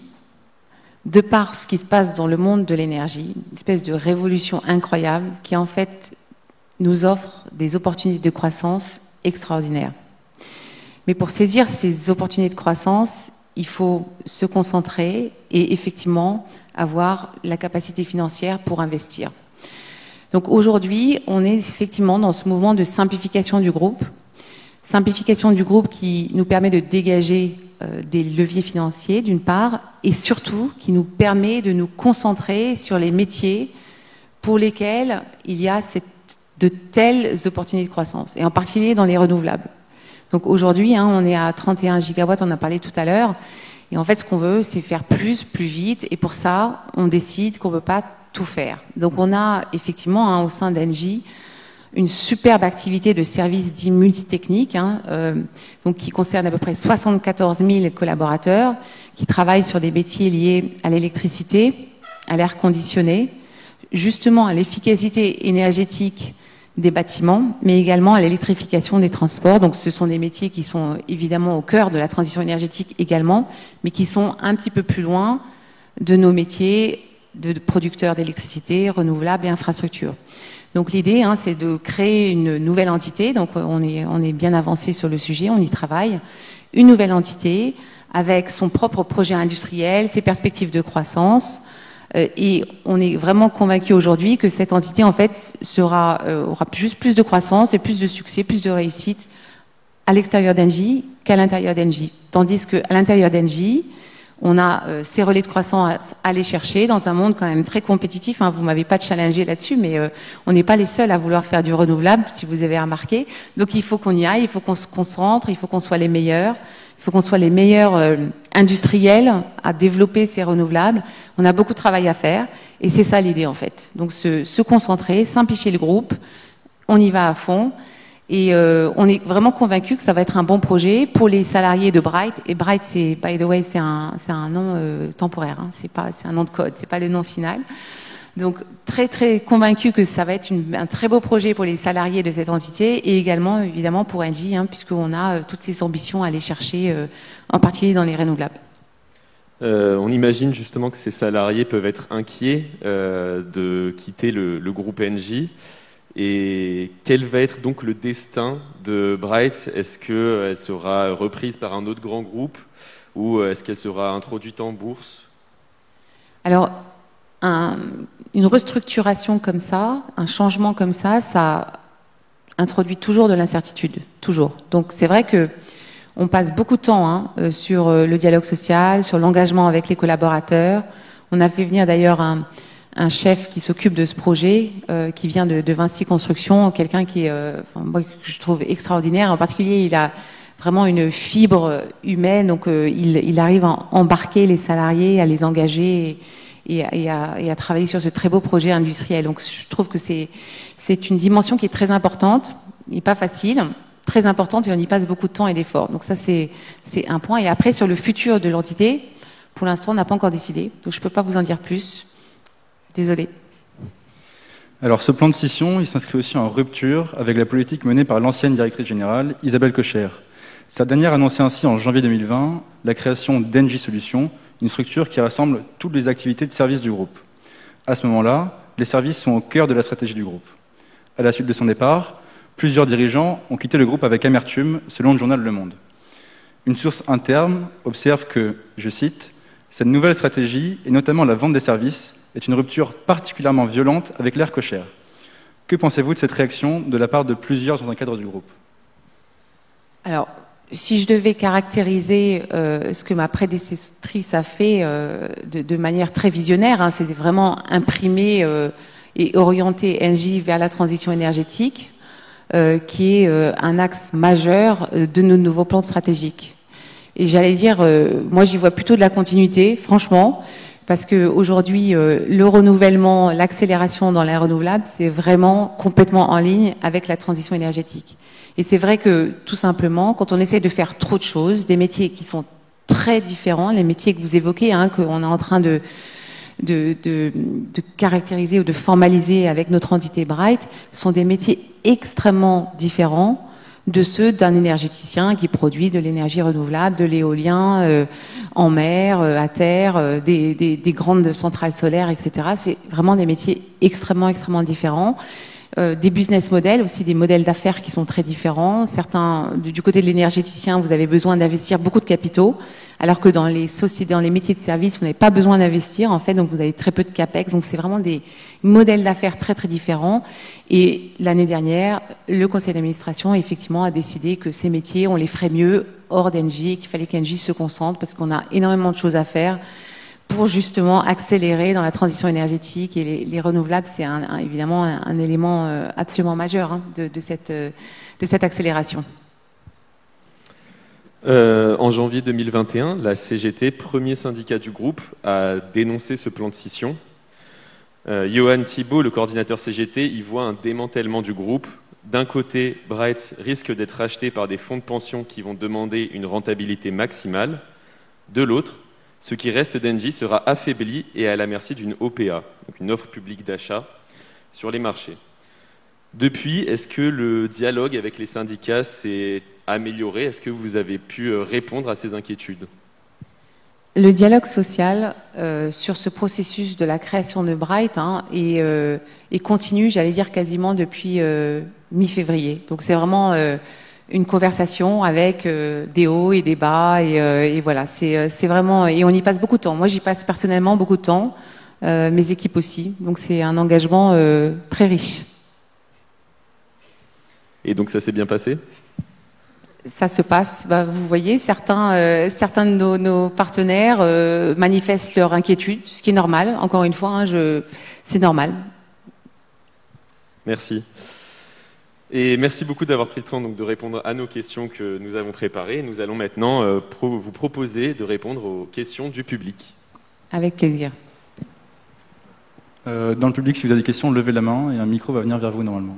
de par ce qui se passe dans le monde de l'énergie, une espèce de révolution incroyable qui en fait nous offre des opportunités de croissance extraordinaires. Mais pour saisir ces opportunités de croissance, il faut se concentrer et effectivement avoir la capacité financière pour investir. Donc aujourd'hui, on est effectivement dans ce mouvement de simplification du groupe qui nous permet de dégager des leviers financiers d'une part, et surtout qui nous permet de nous concentrer sur les métiers pour lesquels il y a de telles opportunités de croissance, et en particulier dans les renouvelables. Donc aujourd'hui, on est à 31 gigawatts, on en a parlé tout à l'heure, et en fait ce qu'on veut, c'est faire plus vite, et pour ça, on décide qu'on ne veut pas tout faire. Donc on a effectivement au sein d'Engie une superbe activité de services dits multitechniques, donc qui concerne à peu près 74 000 collaborateurs qui travaillent sur des métiers liés à l'électricité, à l'air conditionné, justement à l'efficacité énergétique des bâtiments, mais également à l'électrification des transports. Donc ce sont des métiers qui sont évidemment au cœur de la transition énergétique également, mais qui sont un petit peu plus loin de nos métiers de producteurs d'électricité, renouvelables et infrastructures. Donc l'idée, c'est de créer une nouvelle entité. Donc on est bien avancé sur le sujet, on y travaille. Une nouvelle entité avec son propre projet industriel, ses perspectives de croissance. Et on est vraiment convaincu aujourd'hui que cette entité, en fait, aura juste plus de croissance et plus de succès, plus de réussite à l'extérieur d'Engie qu'à l'intérieur d'Engie. Tandis qu'à l'intérieur d'Engie, on a ces relais de croissance à aller chercher dans un monde quand même très compétitif. Vous m'avez pas challengé là-dessus, mais on n'est pas les seuls à vouloir faire du renouvelable, si vous avez remarqué. Donc il faut qu'on y aille, il faut qu'on se concentre, il faut qu'on soit les meilleurs. Il faut qu'on soit les meilleurs industriels à développer ces renouvelables. On a beaucoup de travail à faire et c'est ça l'idée en fait. Donc se concentrer, simplifier le groupe, on y va à fond et on est vraiment convaincu que ça va être un bon projet pour les salariés de Bright. Et Bright, c'est by the way, c'est un nom temporaire, c'est un nom de code, c'est pas le nom final. Donc très très convaincu que ça va être un très beau projet pour les salariés de cette entité et également évidemment pour Engie, puisqu'on a toutes ces ambitions à aller chercher, en particulier dans les renouvelables. On imagine justement que ces salariés peuvent être inquiets de quitter le groupe Engie. Et quel va être donc le destin de Bright ? Est-ce qu'elle sera reprise par un autre grand groupe ou est-ce qu'elle sera introduite en bourse ? Alors, une restructuration comme ça, un changement comme ça introduit toujours de l'incertitude, toujours. Donc c'est vrai que on passe beaucoup de temps sur le dialogue social, sur l'engagement avec les collaborateurs. On a fait venir d'ailleurs un chef qui s'occupe de ce projet, qui vient de Vinci Construction, quelqu'un qui est, moi, que je trouve extraordinaire. En particulier, il a vraiment une fibre humaine, donc il arrive à embarquer les salariés, à les engager et à travailler sur ce très beau projet industriel. Donc je trouve que c'est une dimension qui est très importante, et pas facile, très importante, et on y passe beaucoup de temps et d'efforts. Donc ça c'est un point. Et après sur le futur de l'entité, pour l'instant on n'a pas encore décidé, donc je ne peux pas vous en dire plus. Désolée. Alors ce plan de scission, il s'inscrit aussi en rupture avec la politique menée par l'ancienne directrice générale, Isabelle Kocher. Cette dernière annonçait ainsi en janvier 2020 la création d'Engie Solutions, une structure qui rassemble toutes les activités de service du groupe. À ce moment-là, les services sont au cœur de la stratégie du groupe. À la suite de son départ, plusieurs dirigeants ont quitté le groupe avec amertume, selon le journal Le Monde. Une source interne observe que, je cite, « Cette nouvelle stratégie, et notamment la vente des services, est une rupture particulièrement violente avec l'ère Kocher. » Que pensez-vous de cette réaction de la part de plusieurs anciens cadres du groupe ? Alors, si je devais caractériser ce que ma prédécessrice a fait de manière très visionnaire, hein, c'était vraiment imprimer et orienter Engie vers la transition énergétique, qui est un axe majeur de nos nouveaux plans stratégiques. Et j'allais dire, moi j'y vois plutôt de la continuité, franchement, parce que aujourd'hui le renouvellement, l'accélération dans les renouvelables, c'est vraiment complètement en ligne avec la transition énergétique. Et c'est vrai que, tout simplement, quand on essaie de faire trop de choses, des métiers qui sont très différents, les métiers que vous évoquez, hein, qu'on est en train de caractériser ou de formaliser avec notre entité Bright, sont des métiers extrêmement différents de ceux d'un énergéticien qui produit de l'énergie renouvelable, de l'éolien en mer, à terre, des grandes centrales solaires, etc. C'est vraiment des métiers extrêmement différents. Des business models, aussi des modèles d'affaires qui sont très différents. Certains, du côté de l'énergéticien, vous avez besoin d'investir beaucoup de capitaux, alors que dans les sociétés, dans les métiers de service, vous n'avez pas besoin d'investir, en fait, donc vous avez très peu de capex. Donc c'est vraiment des modèles d'affaires très différents. Et l'année dernière, le conseil d'administration, effectivement, a décidé que ces métiers, on les ferait mieux hors d'Engie, et qu'il fallait qu'Engie se concentre, parce qu'on a énormément de choses à faire pour justement accélérer dans la transition énergétique, et les renouvelables, c'est évidemment un élément absolument majeur, hein, de cette accélération. En janvier 2021, la CGT, premier syndicat du groupe, a dénoncé ce plan de scission. Johan Thibault, le coordinateur CGT, y voit un démantèlement du groupe. D'un côté, Bright risque d'être racheté par des fonds de pension qui vont demander une rentabilité maximale. De l'autre, ce qui reste d'Engie sera affaibli et à la merci d'une OPA, donc une offre publique d'achat, sur les marchés. Depuis, est-ce que le dialogue avec les syndicats s'est amélioré? Est-ce que vous avez pu répondre à ces inquiétudes? Le dialogue social sur ce processus de la création de Bright est continu, j'allais dire quasiment depuis mi-février. Donc c'est vraiment une conversation avec des hauts et des bas, et voilà, c'est vraiment, et on y passe beaucoup de temps. Moi, j'y passe personnellement beaucoup de temps, mes équipes aussi. Donc c'est un engagement très riche. Et donc ça s'est bien passé? Ça se passe. Vous voyez, certains de nos partenaires manifestent leur inquiétude, ce qui est normal. Encore une fois, hein, c'est normal. Merci. Et merci beaucoup d'avoir pris le temps donc, de répondre à nos questions que nous avons préparées. Nous allons maintenant vous proposer de répondre aux questions du public. Avec plaisir. Dans le public, si vous avez des questions, levez la main et un micro va venir vers vous normalement.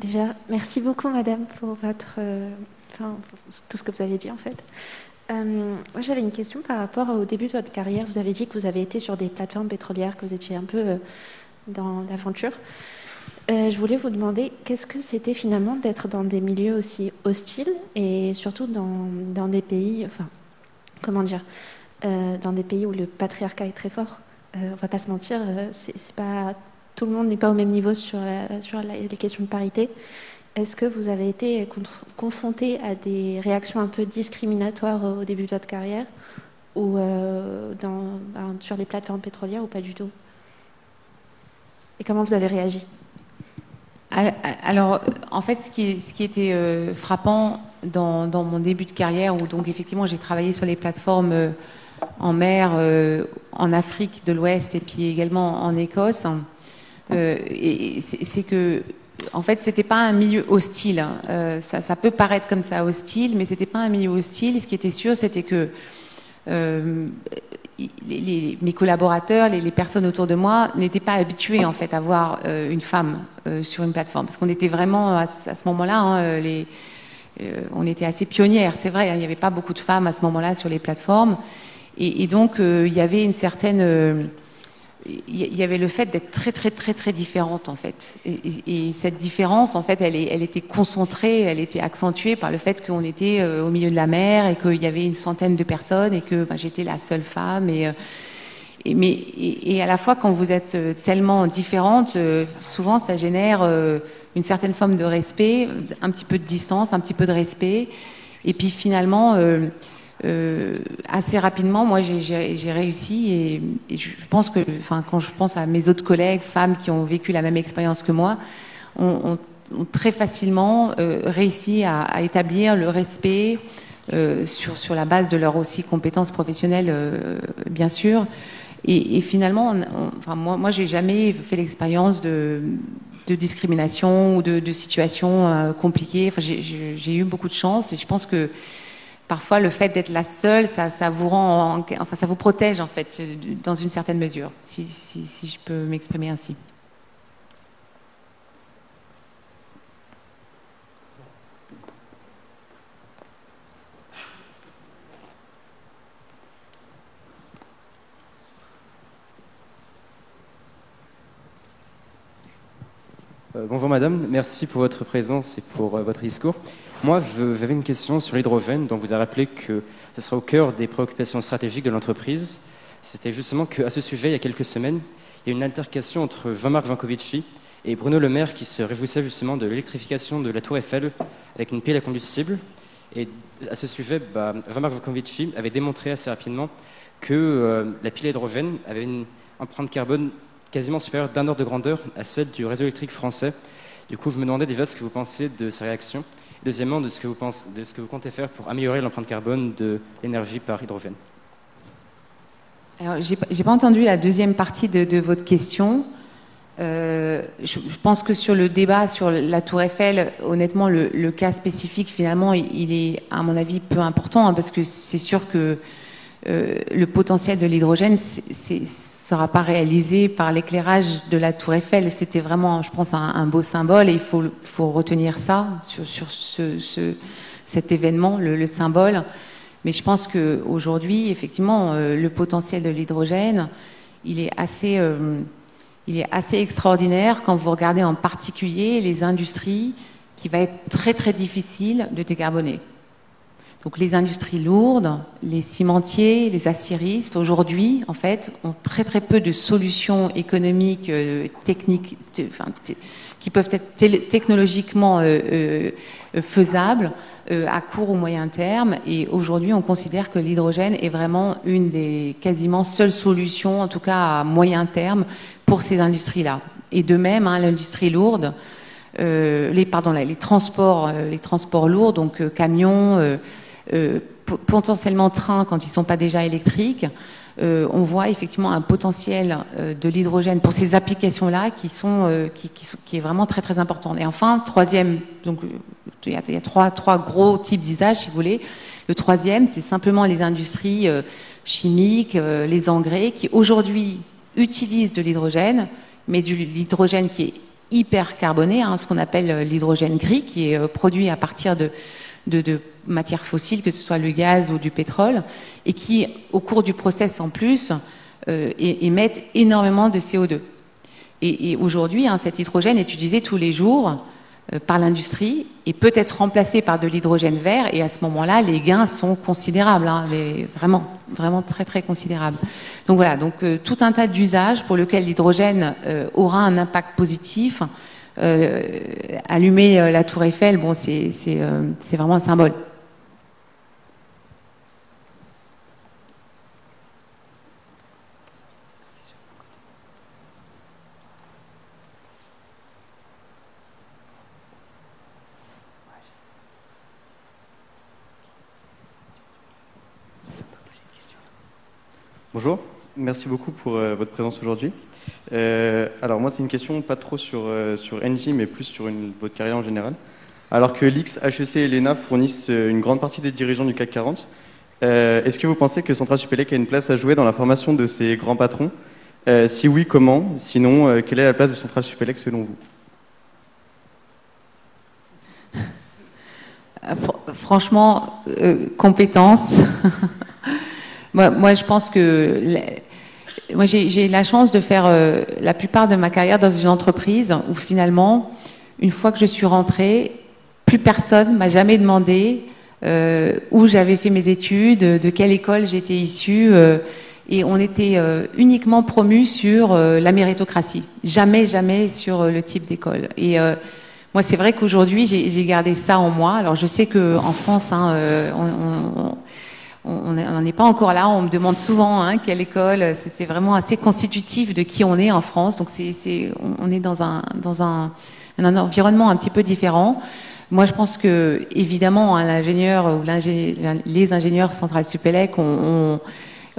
Déjà, merci beaucoup, madame, pour pour tout ce que vous avez dit, en fait. Moi, j'avais une question par rapport au début de votre carrière. Vous avez dit que vous avez été sur des plateformes pétrolières, que vous étiez un peu dans l'aventure. Je voulais vous demander, qu'est-ce que c'était finalement d'être dans des milieux aussi hostiles, et surtout dans des pays, dans des pays où le patriarcat est très fort. On va pas se mentir, c'est pas... Tout le monde n'est pas au même niveau sur les questions de parité. Est-ce que vous avez été confronté à des réactions un peu discriminatoires au début de votre carrière, ou sur les plateformes pétrolières, ou pas du tout? Et comment vous avez réagi? Alors, en fait, ce qui était frappant dans mon début de carrière, où donc effectivement j'ai travaillé sur les plateformes en mer, en Afrique de l'Ouest et puis également en Écosse, et c'est que, en fait, c'était pas un milieu hostile. Ça peut paraître comme ça hostile, mais c'était pas un milieu hostile. Et ce qui était sûr, c'était que mes collaborateurs, les personnes autour de moi, n'étaient pas habitués en fait à voir une femme sur une plateforme, parce qu'on était vraiment à ce moment-là, hein, on était assez pionnières, c'est vrai. Hein, il n'y avait pas beaucoup de femmes à ce moment-là sur les plateformes, et donc il y avait une certaine il y avait le fait d'être très différente en fait, et cette différence en fait elle était concentrée, elle était accentuée par le fait qu'on était au milieu de la mer et qu'il y avait une centaine de personnes et que j'étais la seule femme, et et à la fois, quand vous êtes tellement différentes, souvent ça génère une certaine forme de respect, un petit peu de distance, un petit peu de respect. Et puis finalement, assez rapidement, moi j'ai réussi et je pense que, enfin, quand je pense à mes autres collègues, femmes qui ont vécu la même expérience que moi, ont très facilement réussi à établir le respect sur la base de leurs aussi compétences professionnelles, bien sûr. Et finalement, enfin, moi j'ai jamais fait l'expérience de discrimination ou de situations compliquées. Enfin, j'ai eu beaucoup de chance et je pense que parfois le fait d'être la seule, ça vous rend, enfin ça vous protège en fait dans une certaine mesure, si je peux m'exprimer ainsi. Bonjour madame, merci pour votre présence et pour votre discours. Moi, j'avais une question sur l'hydrogène, dont vous avez rappelé que ce sera au cœur des préoccupations stratégiques de l'entreprise. C'était justement qu'à ce sujet, il y a quelques semaines, il y a eu une altercation entre Jean-Marc Jancovici et Bruno Le Maire qui se réjouissait justement de l'électrification de la Tour Eiffel avec une pile à combustible. Et à ce sujet, Jean-Marc Jancovici avait démontré assez rapidement que la pile à hydrogène avait une empreinte carbone quasiment supérieure d'un ordre de grandeur à celle du réseau électrique français. Du coup, je me demandais déjà ce que vous pensez de ces réactions. Deuxièmement, de ce que vous comptez faire pour améliorer l'empreinte carbone de l'énergie par hydrogène. Alors, j'ai pas entendu la deuxième partie de votre question. Je pense que sur le débat sur la Tour Eiffel, honnêtement, le cas spécifique, finalement, il est, à mon avis, peu important, hein, parce que c'est sûr que le potentiel de l'hydrogène sera pas réalisé par l'éclairage de la Tour Eiffel. C'était vraiment, je pense, un beau symbole et il faut retenir ça sur cet événement, le symbole. Mais je pense qu'aujourd'hui, effectivement, le potentiel de l'hydrogène, il est assez extraordinaire quand vous regardez en particulier les industries qui va être très très difficile de décarboner. Donc les industries lourdes, les cimentiers, les aciéristes, aujourd'hui, en fait, ont très très peu de solutions économiques, techniques, qui peuvent être technologiquement faisables à court ou moyen terme. Et aujourd'hui, on considère que l'hydrogène est vraiment une des quasiment seules solutions, en tout cas à moyen terme, pour ces industries-là. Et de même, hein, l'industrie lourde, les transports lourds, donc camions, potentiellement trains quand ils ne sont pas déjà électriques, on voit effectivement un potentiel de l'hydrogène pour ces applications-là qui est vraiment très très important. Et enfin, troisième, donc il y a trois gros types d'usages, si vous voulez. Le troisième, c'est simplement les industries chimiques, les engrais, qui aujourd'hui utilisent de l'hydrogène, mais de l'hydrogène qui est hyper carboné, hein, ce qu'on appelle l'hydrogène gris, qui est produit à partir de matières fossiles, que ce soit le gaz ou du pétrole, et qui, au cours du process en plus, émettent énormément de CO2. Et aujourd'hui, hein, cet hydrogène est utilisé tous les jours par l'industrie et peut être remplacé par de l'hydrogène vert, et à ce moment-là, les gains sont considérables, hein, mais vraiment très très considérables. Donc voilà, donc tout un tas d'usages pour lesquels l'hydrogène aura un impact positif. Allumer la Tour Eiffel, bon, c'est vraiment un symbole. Bonjour, merci beaucoup pour votre présence aujourd'hui. Alors moi c'est une question pas trop sur Engie mais plus sur votre carrière en général. Alors que l'IX, HEC et l'ENA fournissent une grande partie des dirigeants du CAC 40, est-ce que vous pensez que Centrale Supélec a une place à jouer dans la formation de ces grands patrons? Si oui, comment? Sinon, quelle est la place de Centrale Supélec selon vous? Franchement, compétence. Moi, je pense que moi, j'ai la chance de faire la plupart de ma carrière dans une entreprise où finalement, une fois que je suis rentrée, plus personne m'a jamais demandé où j'avais fait mes études, de quelle école j'étais issue. Et on était uniquement promus sur la méritocratie, jamais sur le type d'école. Et moi, c'est vrai qu'aujourd'hui, j'ai gardé ça en moi. Alors, je sais que en France, hein, on n'est pas encore là. On me demande souvent quelle école. C'est vraiment assez constitutif de qui on est en France. Donc, on est dans un environnement un petit peu différent. Moi, je pense que évidemment, l'ingénieur ou les ingénieurs Centrale Supélec ont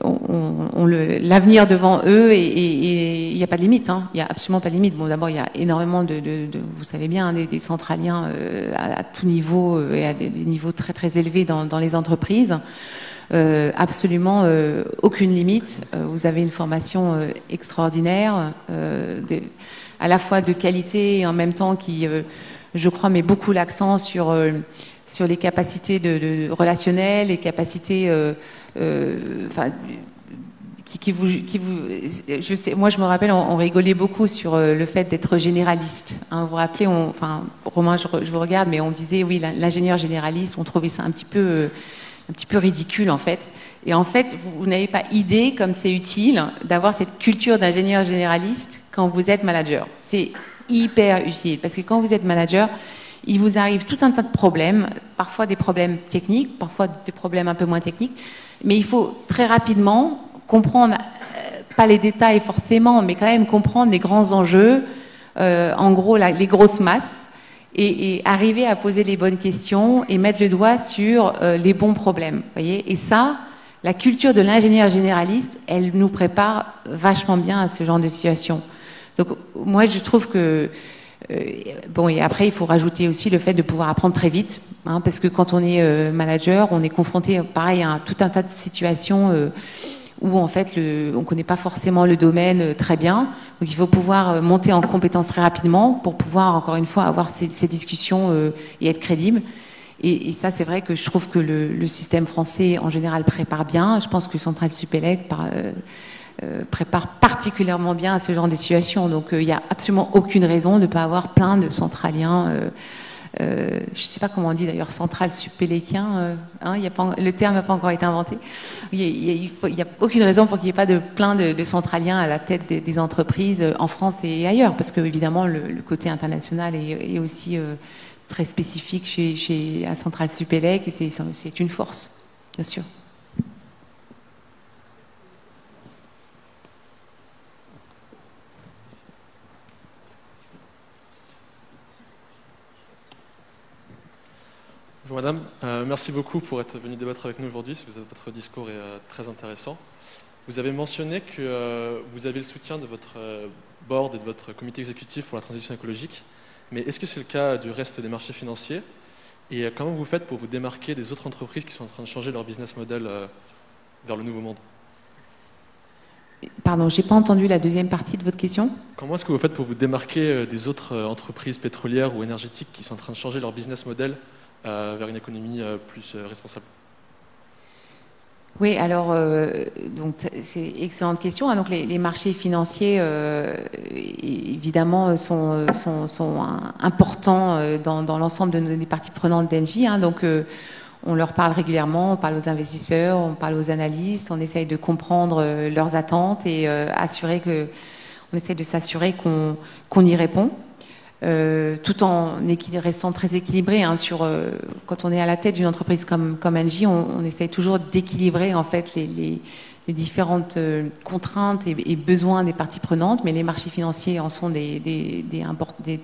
l'avenir devant eux et il n'y a pas de limite. Il n'y a absolument pas de limite. Bon, d'abord, il y a énormément vous savez bien, des centraliens à tout niveau et à des niveaux très très élevés dans les entreprises. Absolument aucune limite. Vous avez une formation extraordinaire, à la fois de qualité et en même temps qui, je crois, met beaucoup l'accent sur les capacités de relationnelles, les capacités je sais, moi je me rappelle, on rigolait beaucoup sur le fait d'être généraliste. Vous vous rappelez, Romain, je vous regarde, mais on disait oui, l'ingénieur généraliste, on trouvait ça un petit peu ridicule en fait. Et en fait, vous n'avez pas idée comme c'est utile d'avoir cette culture d'ingénieur généraliste quand vous êtes manager. C'est hyper utile parce que quand vous êtes manager, il vous arrive tout un tas de problèmes, parfois des problèmes techniques, parfois des problèmes un peu moins techniques, mais il faut très rapidement comprendre, pas les détails forcément, mais quand même comprendre les grands enjeux, en gros les grosses masses, et arriver à poser les bonnes questions et mettre le doigt sur les bons problèmes. Voyez, et ça, la culture de l'ingénieur généraliste, elle nous prépare vachement bien à ce genre de situation. Donc moi, je trouve que bon, et après, il faut rajouter aussi le fait de pouvoir apprendre très vite, parce que quand on est manager, on est confronté, pareil, à tout un tas de situations où en fait, on connaît pas forcément le domaine très bien. Donc, il faut pouvoir monter en compétences très rapidement pour pouvoir, encore une fois, avoir ces discussions et être crédible. Et ça, c'est vrai que je trouve que le système français, en général, prépare bien. Je pense que Centrale Supélec prépare particulièrement bien à ce genre de situation. Donc, il n'y a absolument aucune raison de ne pas avoir plein de centraliens. Je ne sais pas comment on dit d'ailleurs, centrale supéléquien. Le terme n'a pas encore été inventé. Il n'y a aucune raison pour qu'il n'y ait pas plein de centraliens à la tête des entreprises en France et ailleurs, parce que évidemment le côté international est aussi très spécifique à Centrale Supélec et c'est une force, bien sûr. Bonjour madame, merci beaucoup pour être venue débattre avec nous aujourd'hui, votre discours est très intéressant. Vous avez mentionné que vous avez le soutien de votre board et de votre comité exécutif pour la transition écologique, mais est-ce que c'est le cas du reste des marchés financiers? Et comment vous faites pour vous démarquer des autres entreprises qui sont en train de changer leur business model vers le nouveau monde? Pardon, j'ai pas entendu la deuxième partie de votre question. Comment est-ce que vous faites pour vous démarquer des autres entreprises pétrolières ou énergétiques qui sont en train de changer leur business model vers une économie plus responsable? Oui, alors donc c'est une excellente question. Donc les marchés financiers évidemment sont importants dans l'ensemble des parties prenantes d'Engie. Donc on leur parle régulièrement, on parle aux investisseurs, on parle aux analystes, on essaye de comprendre leurs attentes et on essaye de s'assurer qu'on y répond. Tout en restant très équilibré quand on est à la tête d'une entreprise comme Engie, on essaye toujours d'équilibrer en fait les différentes contraintes et besoins des parties prenantes, mais les marchés financiers en sont des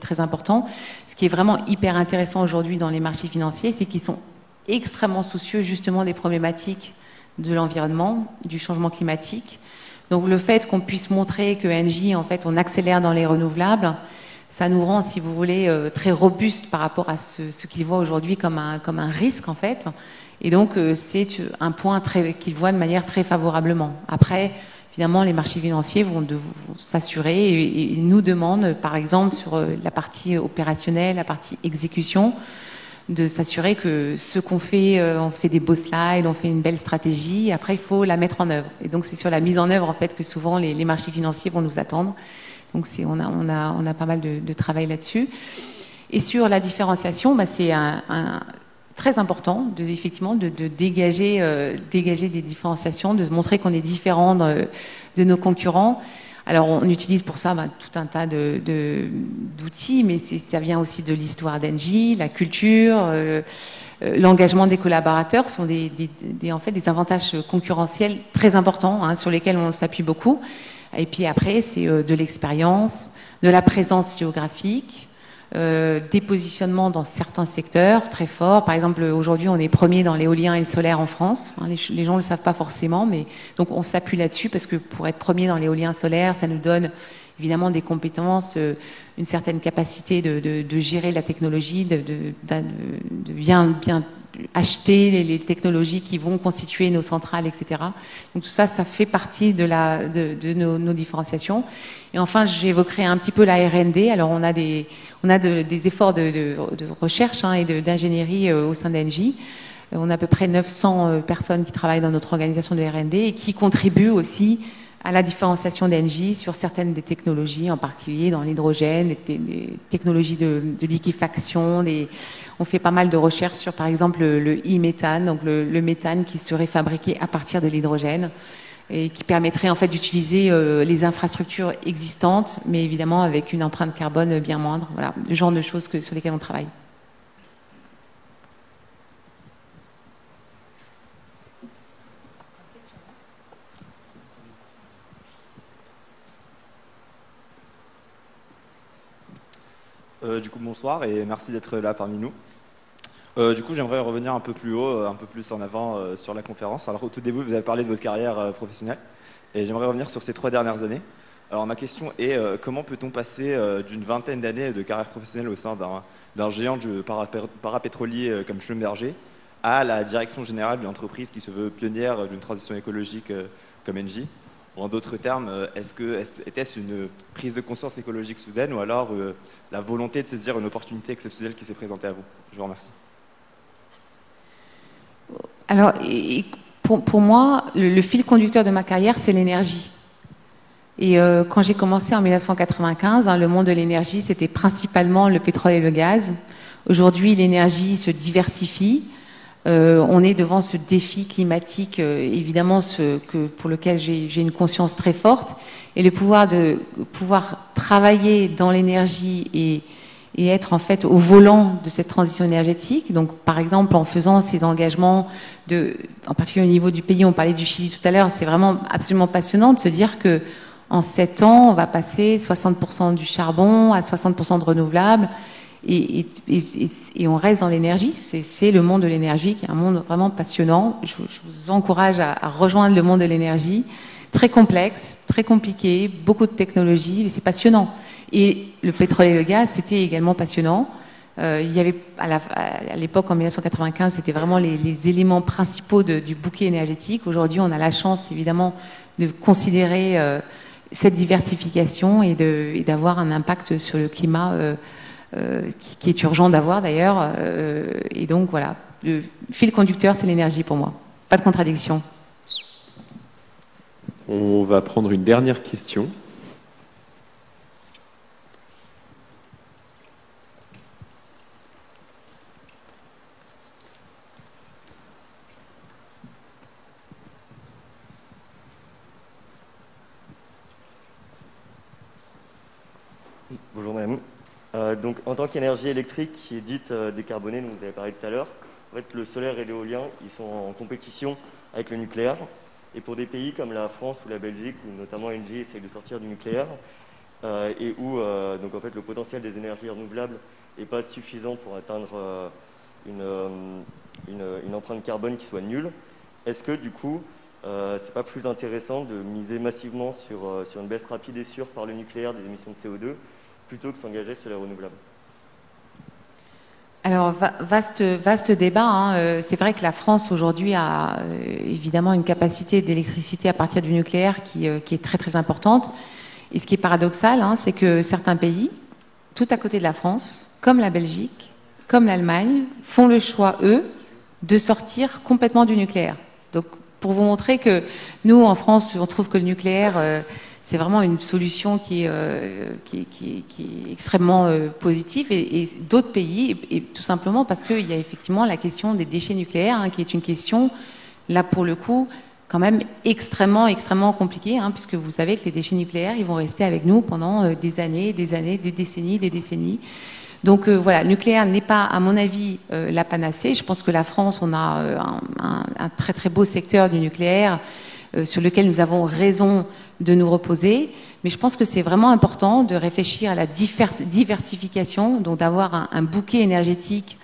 très importants. Ce qui est vraiment hyper intéressant aujourd'hui dans les marchés financiers, c'est qu'ils sont extrêmement soucieux justement des problématiques de l'environnement, du changement climatique. Donc le fait qu'on puisse montrer que Engie, en fait, on accélère dans les renouvelables, ça nous rend, si vous voulez, très robuste par rapport à ce qu'ils voient aujourd'hui comme un risque, en fait. Et donc, c'est un point qu'ils voient de manière très favorablement. Après, évidemment, les marchés financiers vont s'assurer et nous demandent, par exemple, sur la partie opérationnelle, la partie exécution, de s'assurer que ce qu'on fait, on fait des beaux slides, on fait une belle stratégie, et après, il faut la mettre en œuvre. Et donc, c'est sur la mise en œuvre, en fait, que souvent les marchés financiers vont nous attendre. Donc on a pas mal de travail là-dessus. Et sur la différenciation, c'est très important, effectivement, de dégager des différenciations, de montrer qu'on est différent de nos concurrents. Alors, on utilise pour ça tout un tas d'outils, mais ça vient aussi de l'histoire d'Engie, la culture, l'engagement des collaborateurs sont en fait des avantages concurrentiels très importants, hein, sur lesquels on s'appuie beaucoup. Et puis après, c'est de l'expérience, de la présence géographique, des positionnements dans certains secteurs très forts. Par exemple, aujourd'hui, on est premier dans l'éolien et le solaire en France. Hein, les gens ne le savent pas forcément, mais donc on s'appuie là-dessus parce que pour être premier dans l'éolien solaire, ça nous donne évidemment des compétences, une certaine capacité de gérer la technologie, de bien acheter les technologies qui vont constituer nos centrales, etc. Donc tout ça, ça fait partie de nos différenciations. Et enfin, j'évoquerai un petit peu la R&D. Alors on a des efforts de recherche, hein, et d'ingénierie au sein d'Engie. On a à peu près 900 personnes qui travaillent dans notre organisation de R&D et qui contribuent aussi à la différenciation d'Engie sur certaines des technologies, en particulier dans l'hydrogène, des technologies de liquéfaction. On fait pas mal de recherches sur, par exemple, le e-méthane, donc le méthane qui serait fabriqué à partir de l'hydrogène et qui permettrait en fait d'utiliser les infrastructures existantes, mais évidemment avec une empreinte carbone bien moindre. Voilà, le genre de choses sur lesquelles on travaille. Du coup, bonsoir et merci d'être là parmi nous. Du coup, j'aimerais revenir un peu plus haut, un peu plus en avant sur la conférence. Alors, au tout début, vous avez parlé de votre carrière professionnelle et j'aimerais revenir sur ces 3 dernières années. Alors, ma question est comment peut-on passer d'une vingtaine d'années de carrière professionnelle au sein d'un géant du parapétrolier comme Schlumberger à la direction générale d'une entreprise qui se veut pionnière d'une transition écologique comme Engie? En d'autres termes, était-ce une prise de conscience écologique soudaine ou alors la volonté de saisir une opportunité exceptionnelle qui s'est présentée à vous? Je vous remercie. Alors, pour moi, le fil conducteur de ma carrière, c'est l'énergie. Et quand j'ai commencé en 1995, le monde de l'énergie, c'était principalement le pétrole et le gaz. Aujourd'hui, l'énergie se diversifie. On est devant ce défi climatique, évidemment, pour lequel j'ai une conscience très forte, et le pouvoir travailler dans l'énergie et être en fait au volant de cette transition énergétique. Donc, par exemple, en faisant ces engagements en particulier au niveau du pays, on parlait du Chili tout à l'heure, c'est vraiment absolument passionnant de se dire que en 7 ans, on va passer 60% du charbon à 60% de renouvelables. Et on reste dans l'énergie, c'est le monde de l'énergie qui est un monde vraiment passionnant. Je vous encourage à rejoindre le monde de l'énergie, très complexe, très compliqué, beaucoup de technologies, mais c'est passionnant. Et le pétrole et le gaz, c'était également passionnant. Il y avait à l'époque, en 1995, c'était vraiment les éléments principaux du bouquet énergétique. Aujourd'hui, on a la chance, évidemment, de considérer cette diversification et d'avoir un impact sur le climat qui est urgent d'avoir d'ailleurs. Et donc voilà, le fil conducteur, c'est l'énergie pour moi. Pas de contradiction. On va prendre une dernière question. Bonjour madame. Donc, en tant qu'énergie électrique qui est dite décarbonée, dont vous avez parlé tout à l'heure, en fait, le solaire et l'éolien, ils sont en compétition avec le nucléaire. Et pour des pays comme la France ou la Belgique, où notamment Engie essaie de sortir du nucléaire, et où donc en fait, le potentiel des énergies renouvelables n'est pas suffisant pour atteindre une empreinte carbone qui soit nulle, est-ce que du coup, c'est pas plus intéressant de miser massivement sur une baisse rapide et sûre par le nucléaire des émissions de CO2 plutôt que s'engager sur les renouvelables? Alors, vaste débat. Hein. C'est vrai que la France, aujourd'hui, a évidemment une capacité d'électricité à partir du nucléaire qui est très, très importante. Et ce qui est paradoxal, hein, c'est que certains pays, tout à côté de la France, comme la Belgique, comme l'Allemagne, font le choix, eux, de sortir complètement du nucléaire. Donc, pour vous montrer que nous, en France, on trouve que le nucléaire, c'est vraiment une solution qui est extrêmement positive. Et d'autres pays, et tout simplement parce qu'il y a effectivement la question des déchets nucléaires, hein, qui est une question, là pour le coup, quand même extrêmement compliquée, hein, puisque vous savez que les déchets nucléaires, ils vont rester avec nous pendant des années, des décennies. Donc voilà, le nucléaire n'est pas, à mon avis, la panacée. Je pense que la France, on a un très très beau secteur du nucléaire sur lequel nous avons raison de nous reposer. Mais je pense que c'est vraiment important de réfléchir à la diversification, donc d'avoir un bouquet énergétique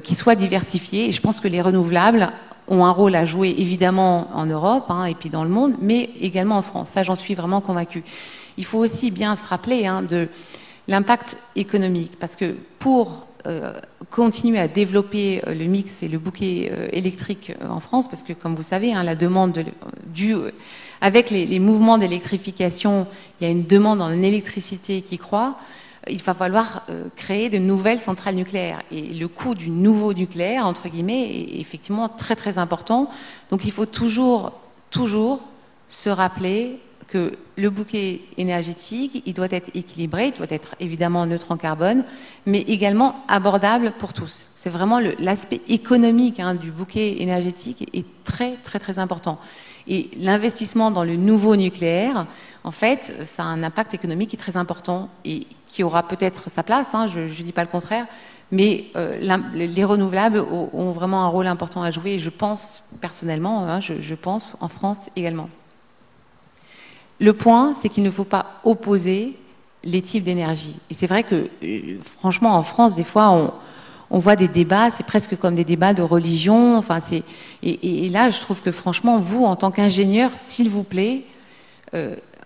qui soit diversifié. Et je pense que les renouvelables ont un rôle à jouer, évidemment, en Europe, hein, et puis dans le monde, mais également en France. Ça, j'en suis vraiment convaincue. Il faut aussi bien se rappeler, hein, de l'impact économique, parce que pour continuer à développer le mix et le bouquet électrique en France, parce que comme vous savez, hein, la demande avec les mouvements d'électrification, il y a une demande en électricité qui croît. Il va falloir créer de nouvelles centrales nucléaires. Et le coût du nouveau nucléaire, entre guillemets, est effectivement très très important. Donc il faut toujours se rappeler que le bouquet énergétique, il doit être équilibré, il doit être évidemment neutre en carbone, mais également abordable pour tous. C'est vraiment l'aspect économique, hein, du bouquet énergétique est très très très important. Et l'investissement dans le nouveau nucléaire, en fait, ça a un impact économique qui est très important et qui aura peut-être sa place, hein, je ne dis pas le contraire, mais les renouvelables ont vraiment un rôle important à jouer, et je pense personnellement, hein, je pense en France également. Le point, c'est qu'il ne faut pas opposer les types d'énergie. Et c'est vrai que, franchement, en France, des fois, on voit des débats, c'est presque comme des débats de religion. Enfin, et là, je trouve que, franchement, vous, en tant qu'ingénieur, s'il vous plaît,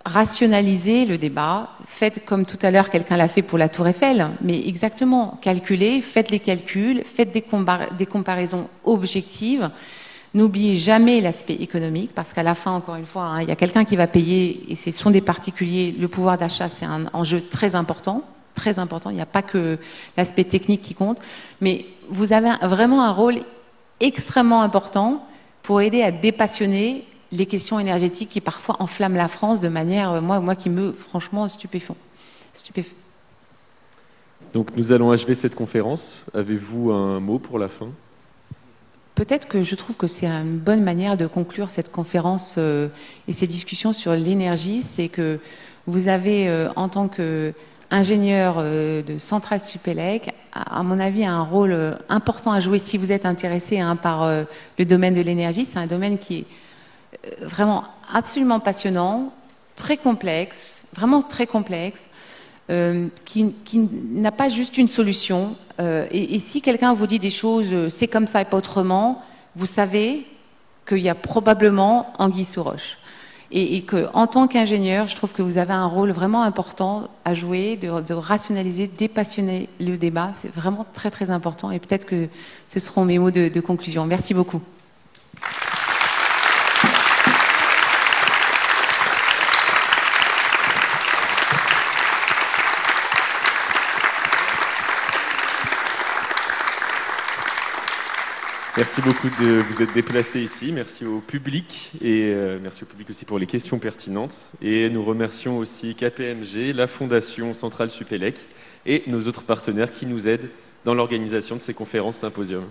rationalisez le débat. Faites comme tout à l'heure, quelqu'un l'a fait pour la Tour Eiffel, mais exactement, calculez, faites les calculs, faites des comparaisons objectives. N'oubliez jamais l'aspect économique, parce qu'à la fin, encore une fois, hein, il y a quelqu'un qui va payer, et ce sont des particuliers. Le pouvoir d'achat, c'est un enjeu très important. Très important. Il n'y a pas que l'aspect technique qui compte. Mais vous avez vraiment un rôle extrêmement important pour aider à dépassionner les questions énergétiques qui parfois enflamment la France de manière, moi qui me, franchement, stupéfiante. Donc nous allons achever cette conférence. Avez-vous un mot pour la fin ? Peut-être que je trouve que c'est une bonne manière de conclure cette conférence et ces discussions sur l'énergie, c'est que vous avez, en tant qu'ingénieur de Centrale Supélec, à mon avis, un rôle important à jouer si vous êtes intéressé, hein, par le domaine de l'énergie. C'est un domaine qui est vraiment absolument passionnant, très complexe, vraiment très complexe, qui n'a pas juste une solution. Et si quelqu'un vous dit des choses, c'est comme ça et pas autrement, vous savez qu'il y a probablement anguille sous roche. Et que, en tant qu'ingénieur, je trouve que vous avez un rôle vraiment important à jouer, de rationaliser, dépassionner le débat. C'est vraiment très très important. Et peut-être que ce seront mes mots de conclusion. Merci beaucoup. Merci beaucoup de vous être déplacés ici. Merci au public et merci au public aussi pour les questions pertinentes. Et nous remercions aussi KPMG, la Fondation Centrale Supélec et nos autres partenaires qui nous aident dans l'organisation de ces conférences symposiums.